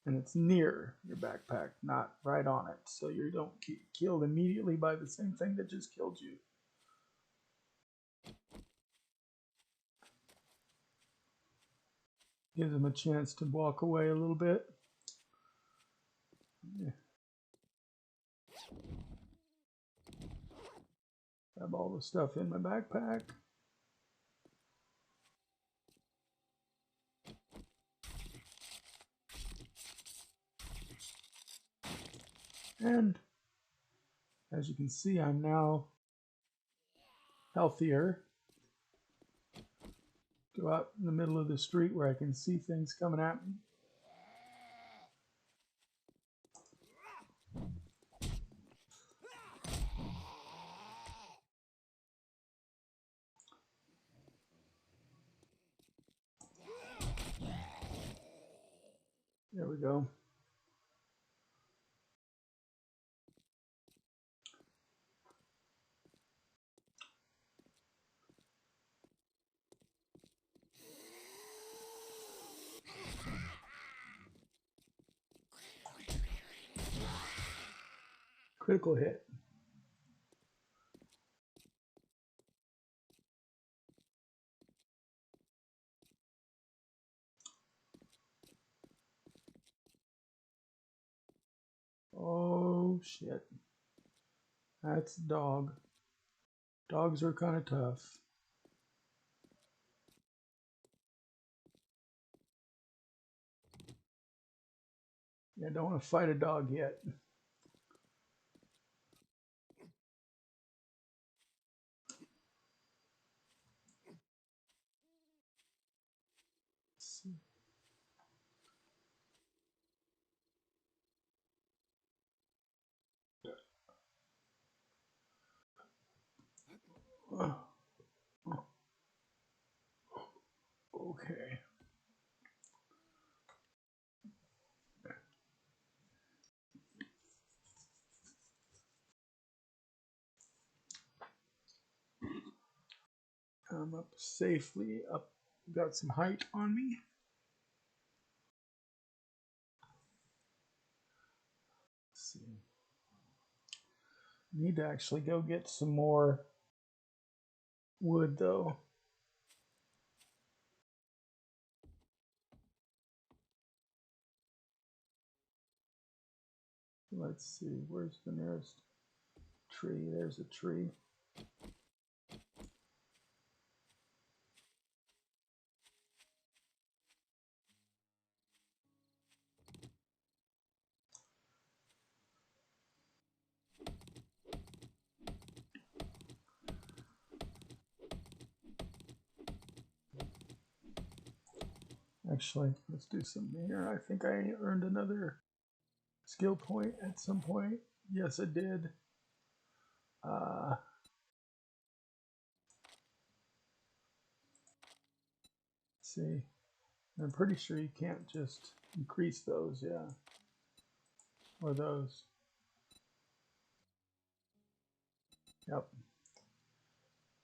And it's near your backpack, not right on it. So you don't get killed immediately by the same thing that just killed you. Gives them a chance to walk away a little bit. Yeah. Have all the stuff in my backpack. And as you can see, I'm now healthier. Go out in the middle of the street where I can see things coming at me. There we go. Critical hit. Oh shit. That's a dog. Dogs are kind of tough. Yeah, don't want to fight a dog yet. Let's see. Okay. I'm up safely. Up, got some height on me. Let's see. Need to actually go get some more wood though. Let's see, where's the nearest tree? There's a tree. Actually, let's do something here. I think I earned another skill point at some point. Yes, I did. Let's see. I'm pretty sure you can't just increase those, yeah. Or those. Yep.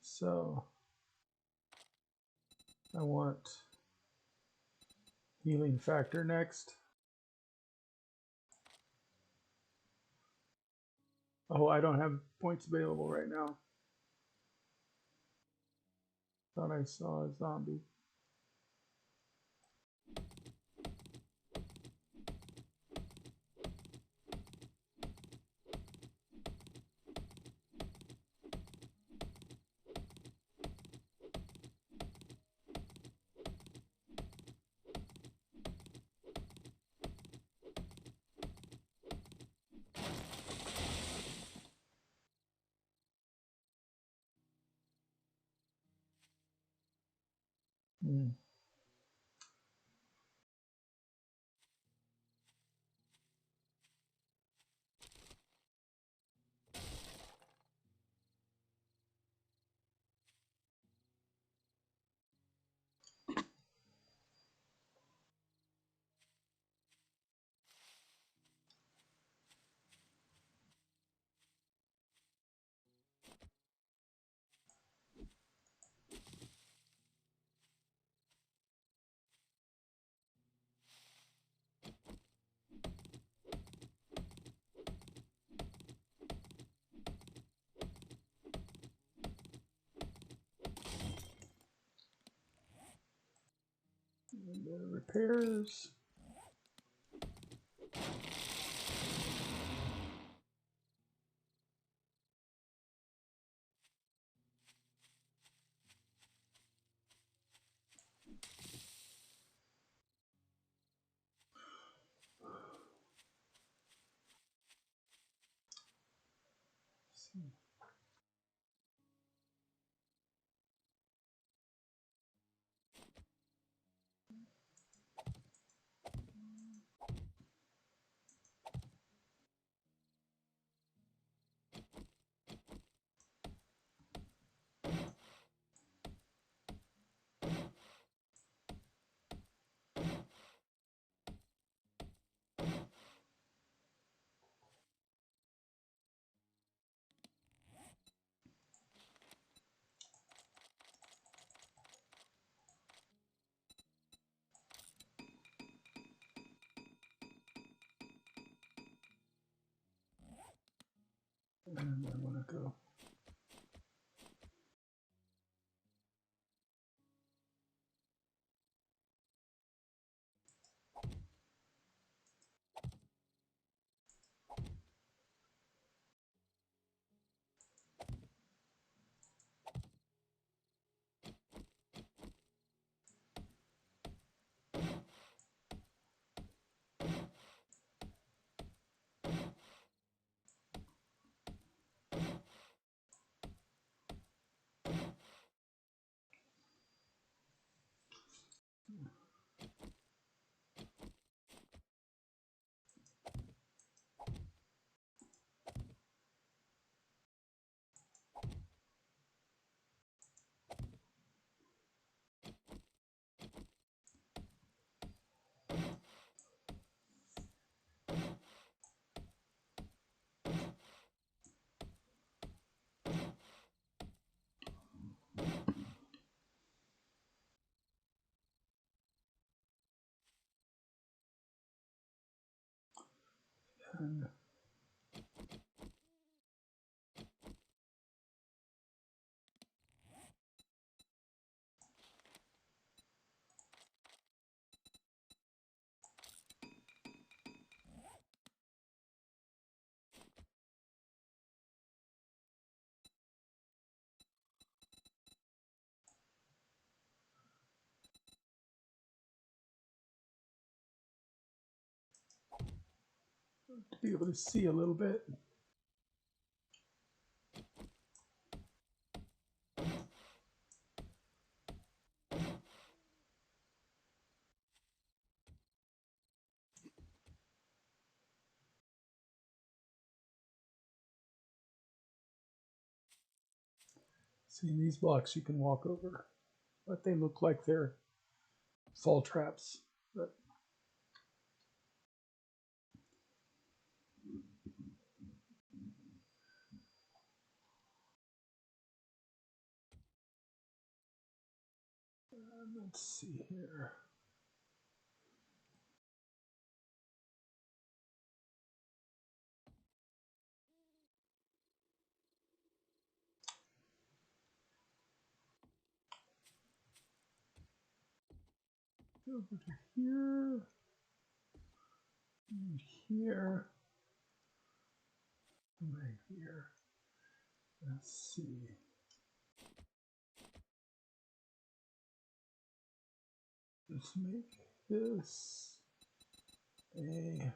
So I want healing factor next. Oh, I don't have points available right now. Thought I saw a zombie. Hmm. And the repairs. Let's see. And I want to go. And to be able to see a little bit. See, these blocks you can walk over, but they look like they're fall traps. But let's see here. Over to here, and here, and right here. Let's see. Let's make this a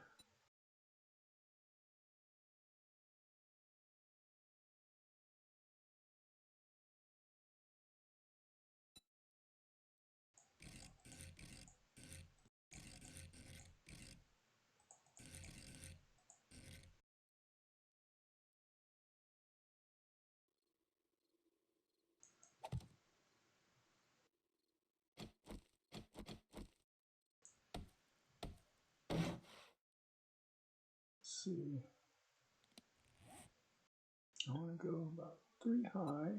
see. I want to go about 3 high.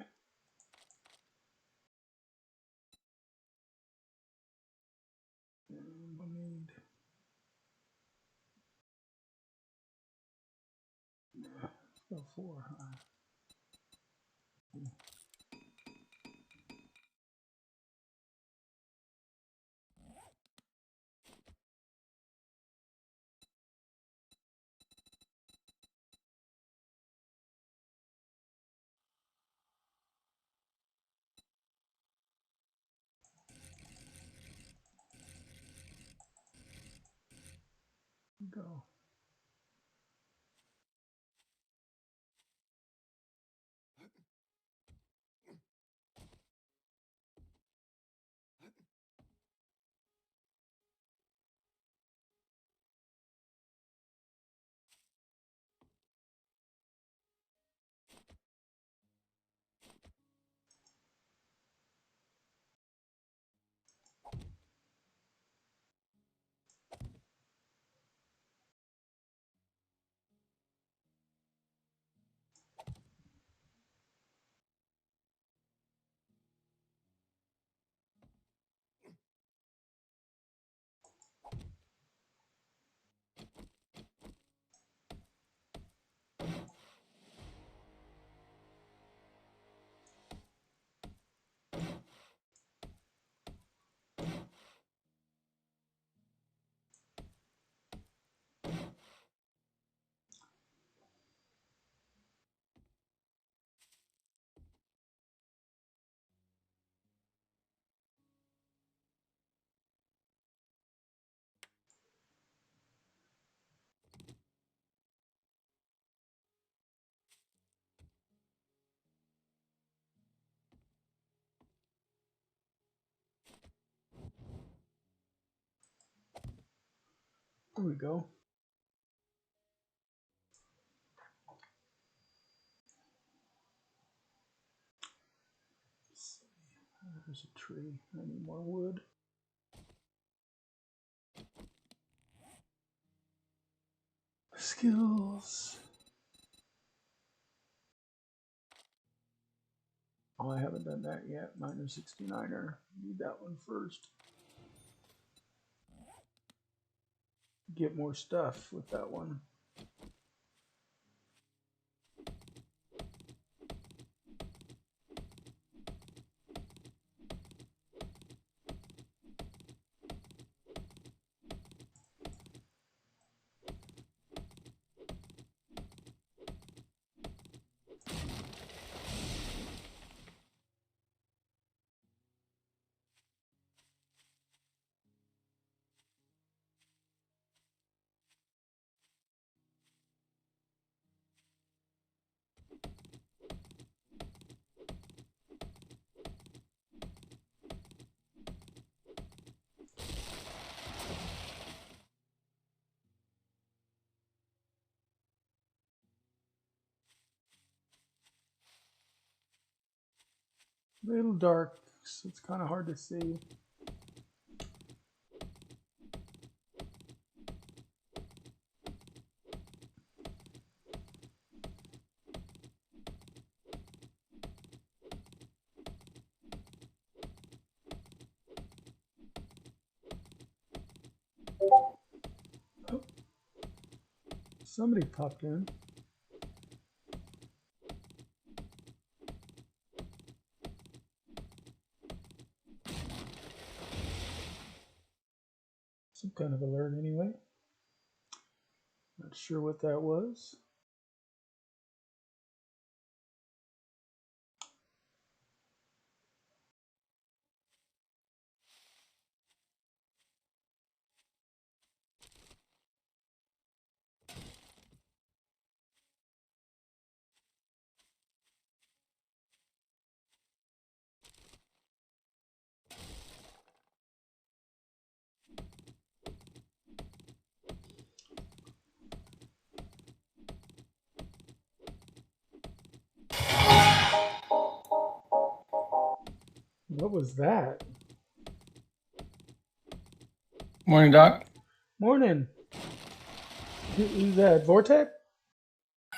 And we'll need let's go 4 high. Go. There we go. There's a tree. I need more wood. Skills. Oh, I haven't done that yet. Miner 69er. Need that one first. Get more stuff with that one. A little dark, so it's kind of hard to see. Oh, somebody popped in. Some kind of alert anyway. Not sure what that was. What was that? Morning, Doc. Morning. Who's that? Vortex?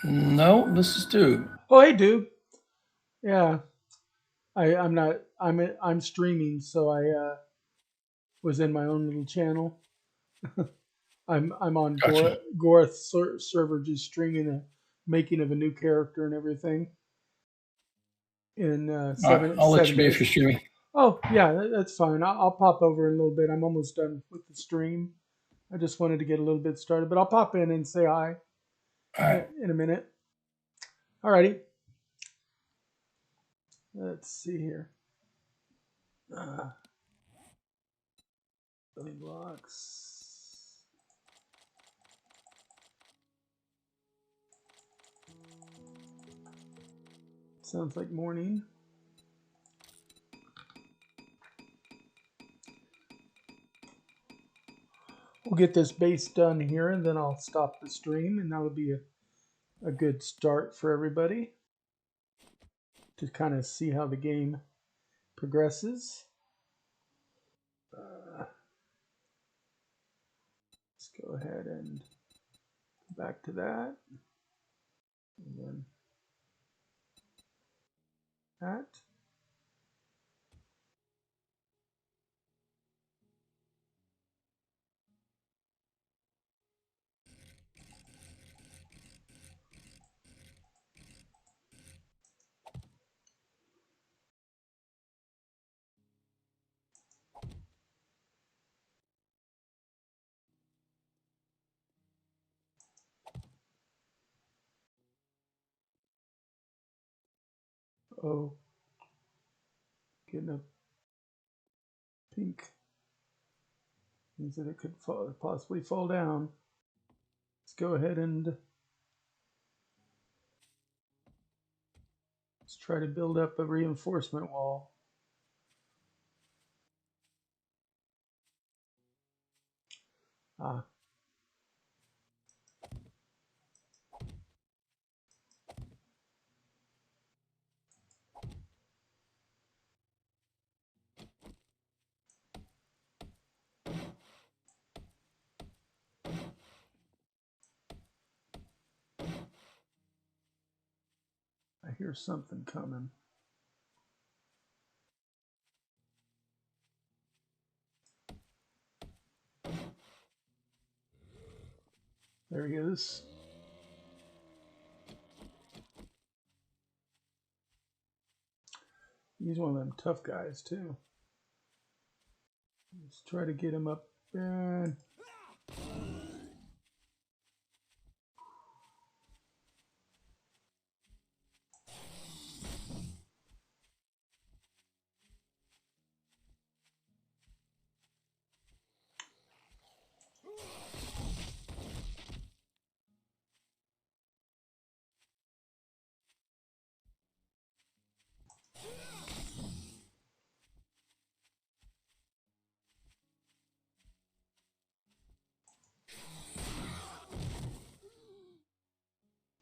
No, this is Stu. Oh, hey, dude. Yeah, I'm not. I'm streaming, so I was in my own little channel. I'm on Gotcha. Gorath's server, just streaming the making of a new character and everything in All right, seven I'll let seven you be if days. you're streaming. Oh yeah, that's fine. I'll pop over in a little bit. I'm almost done with the stream. I just wanted to get a little bit started, but I'll pop in and say hi All right. in a minute. Alrighty. Let's see here. Building blocks. Sounds like morning. We'll get this base done here, and then I'll stop the stream, and that'll be a good start for everybody to kind of see how the game progresses. Let's go ahead and go back to that. And then that. Oh, getting a pink means that it could possibly fall down. Let's go ahead and let's try to build up a reinforcement wall. Ah, I hear something coming. There he is. He's one of them tough guys too. Let's try to get him up. And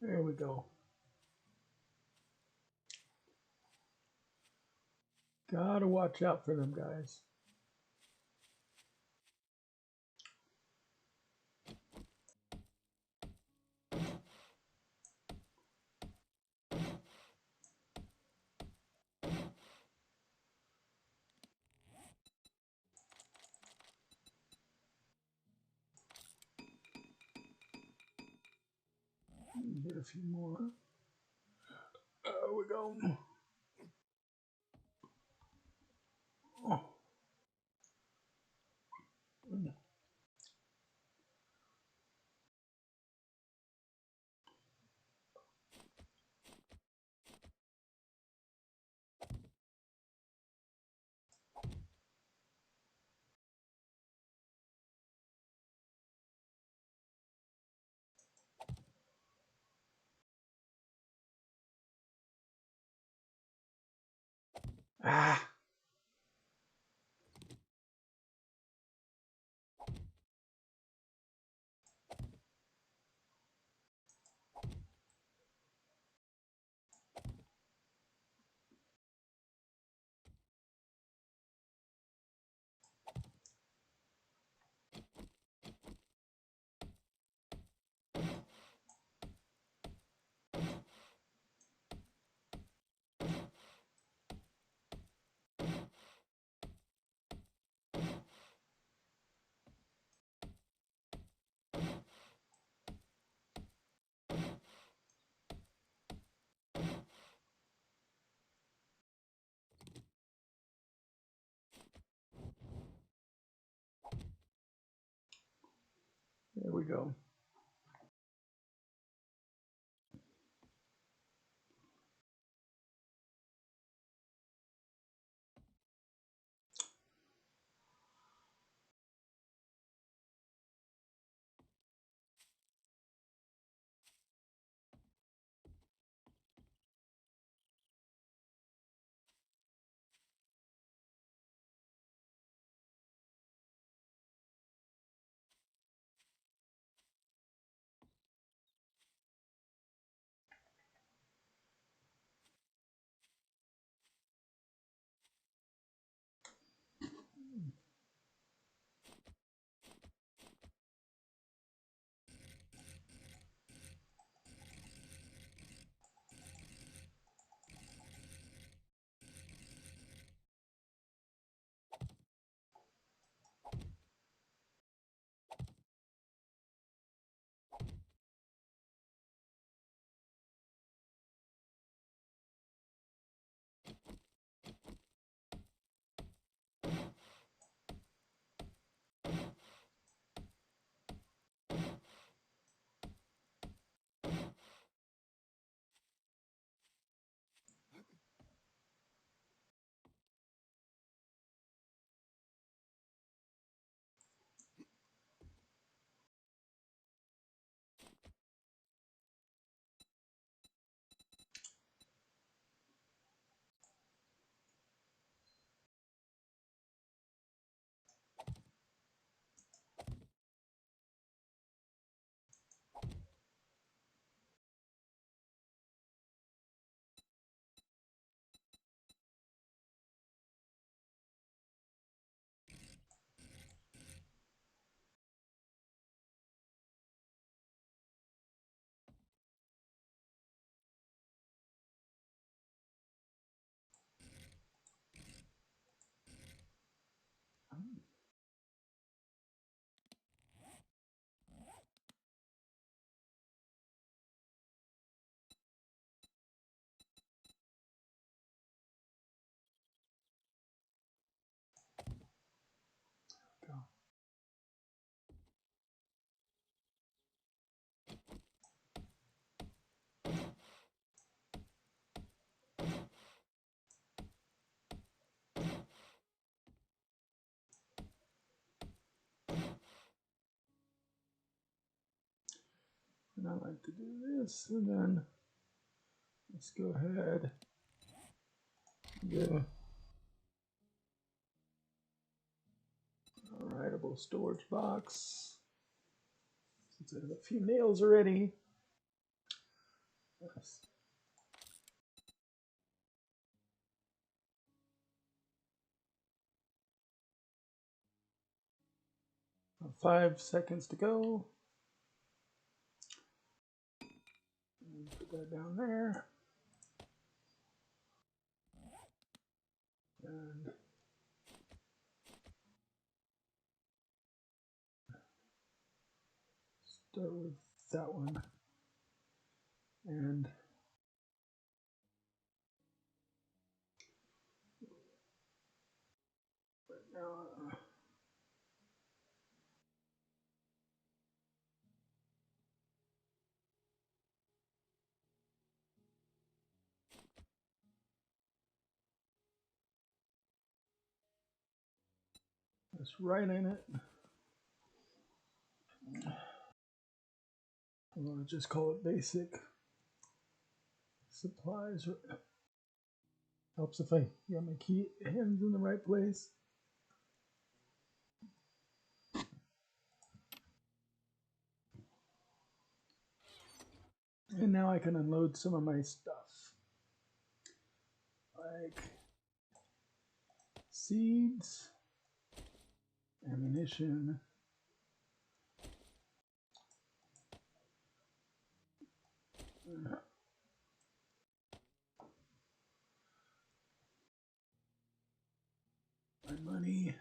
there we go. Gotta watch out for them guys. Get a few more. There we go. Oh. Ah. There we go. And I like to do this, and then let's go ahead and do a writable storage box. Since I have a few nails already. Yes. 5 seconds to go. Put that down there. And start with that one. And now, that's right in it. I'm going to just call it basic supplies. Helps if I got my key hands in the right place. And now I can unload some of my stuff. Like seeds, ammunition, my money,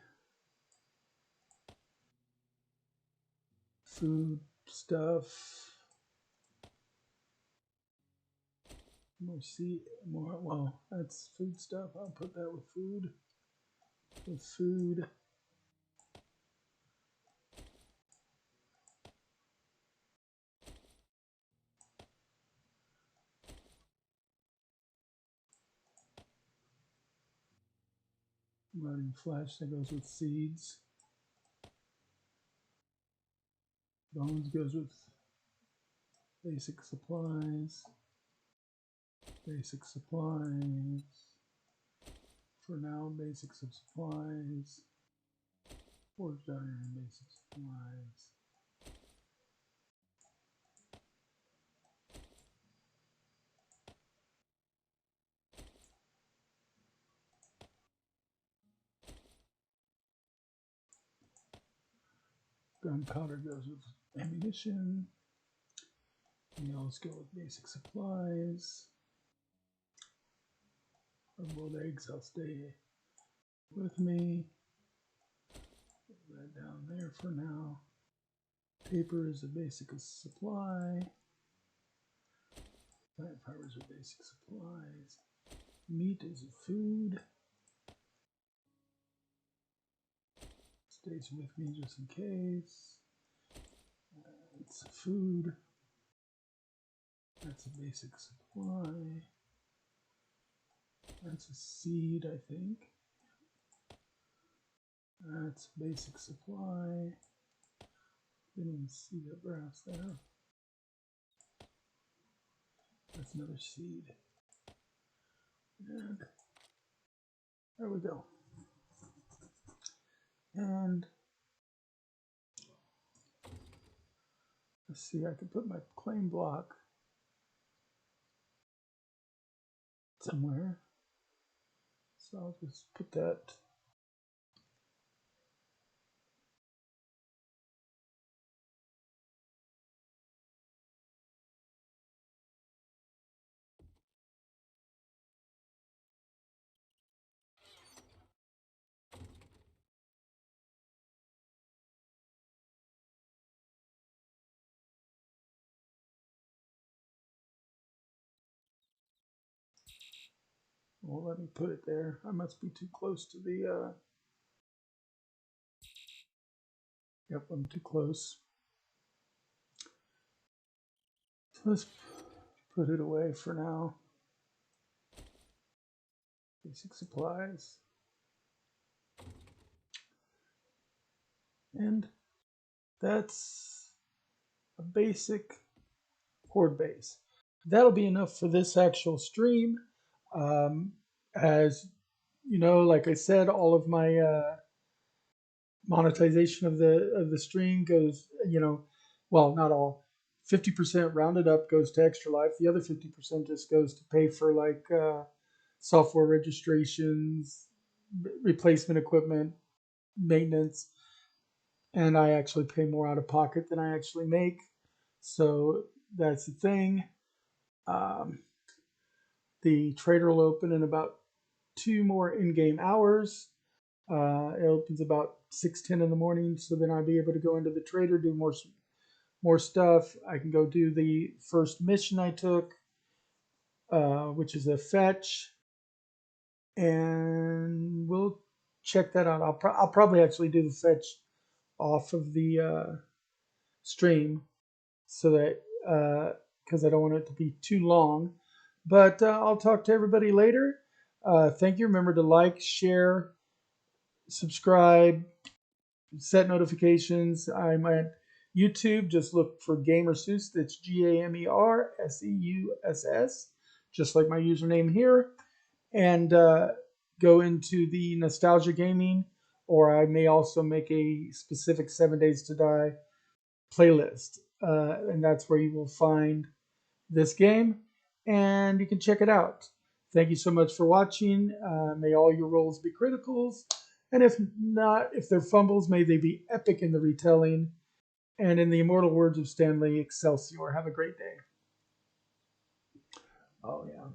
food stuff, more seed, more, well, that's food stuff. I'll put that with food. With food. Running flesh, that goes with seeds. Bones goes with basic supplies. Basic supplies. For now, basics of supplies. Forged iron, basic supplies. Gunpowder goes with ammunition. Meals go with basic supplies. Hard-boiled eggs, I'll stay with me. Put that down there for now. Paper is a basic supply. Plant fibers are basic supplies. Meat is a food. Stays with me just in case. It's a food. That's a basic supply. That's a seed, I think. That's basic supply. Didn't even see the brass there. That's another seed. And there we go. And let's see, I can put my claim block somewhere. So I'll just put that. Well, let me put it there. I must be too close to the, yep, I'm too close. So let's put it away for now. Basic supplies. And that's a basic horde base. That'll be enough for this actual stream. As you know, like I said, all of my monetization of the stream goes, you know, well, not all. 50% rounded up goes to Extra Life. The other 50% just goes to pay for like software registrations, replacement equipment, maintenance. and I actually pay more out of pocket than I actually make. So that's the thing. Um, the trader will open in about 2 more in-game hours. It opens about 6:10 in the morning, so then I'll be able to go into the trader, do more stuff. I can go do the first mission I took, which is a fetch, and we'll check that out. I'll probably actually do the fetch off of the stream, so that because I don't want it to be too long. But I'll talk to everybody later. Thank you. Remember to like, share, subscribe, set notifications. I'm at YouTube. Just look for GamerSeuss. That's GamerSeuss, just like my username here. And go into the Nostalgia Gaming, or I may also make a specific 7 Days to Die playlist. And that's where you will find this game, and you can check it out. Thank you so much for watching. May all your rolls be criticals, and if not, if they're fumbles, may they be epic in the retelling. And in the immortal words of Stanley, Excelsior. Have a great day. Oh, yeah.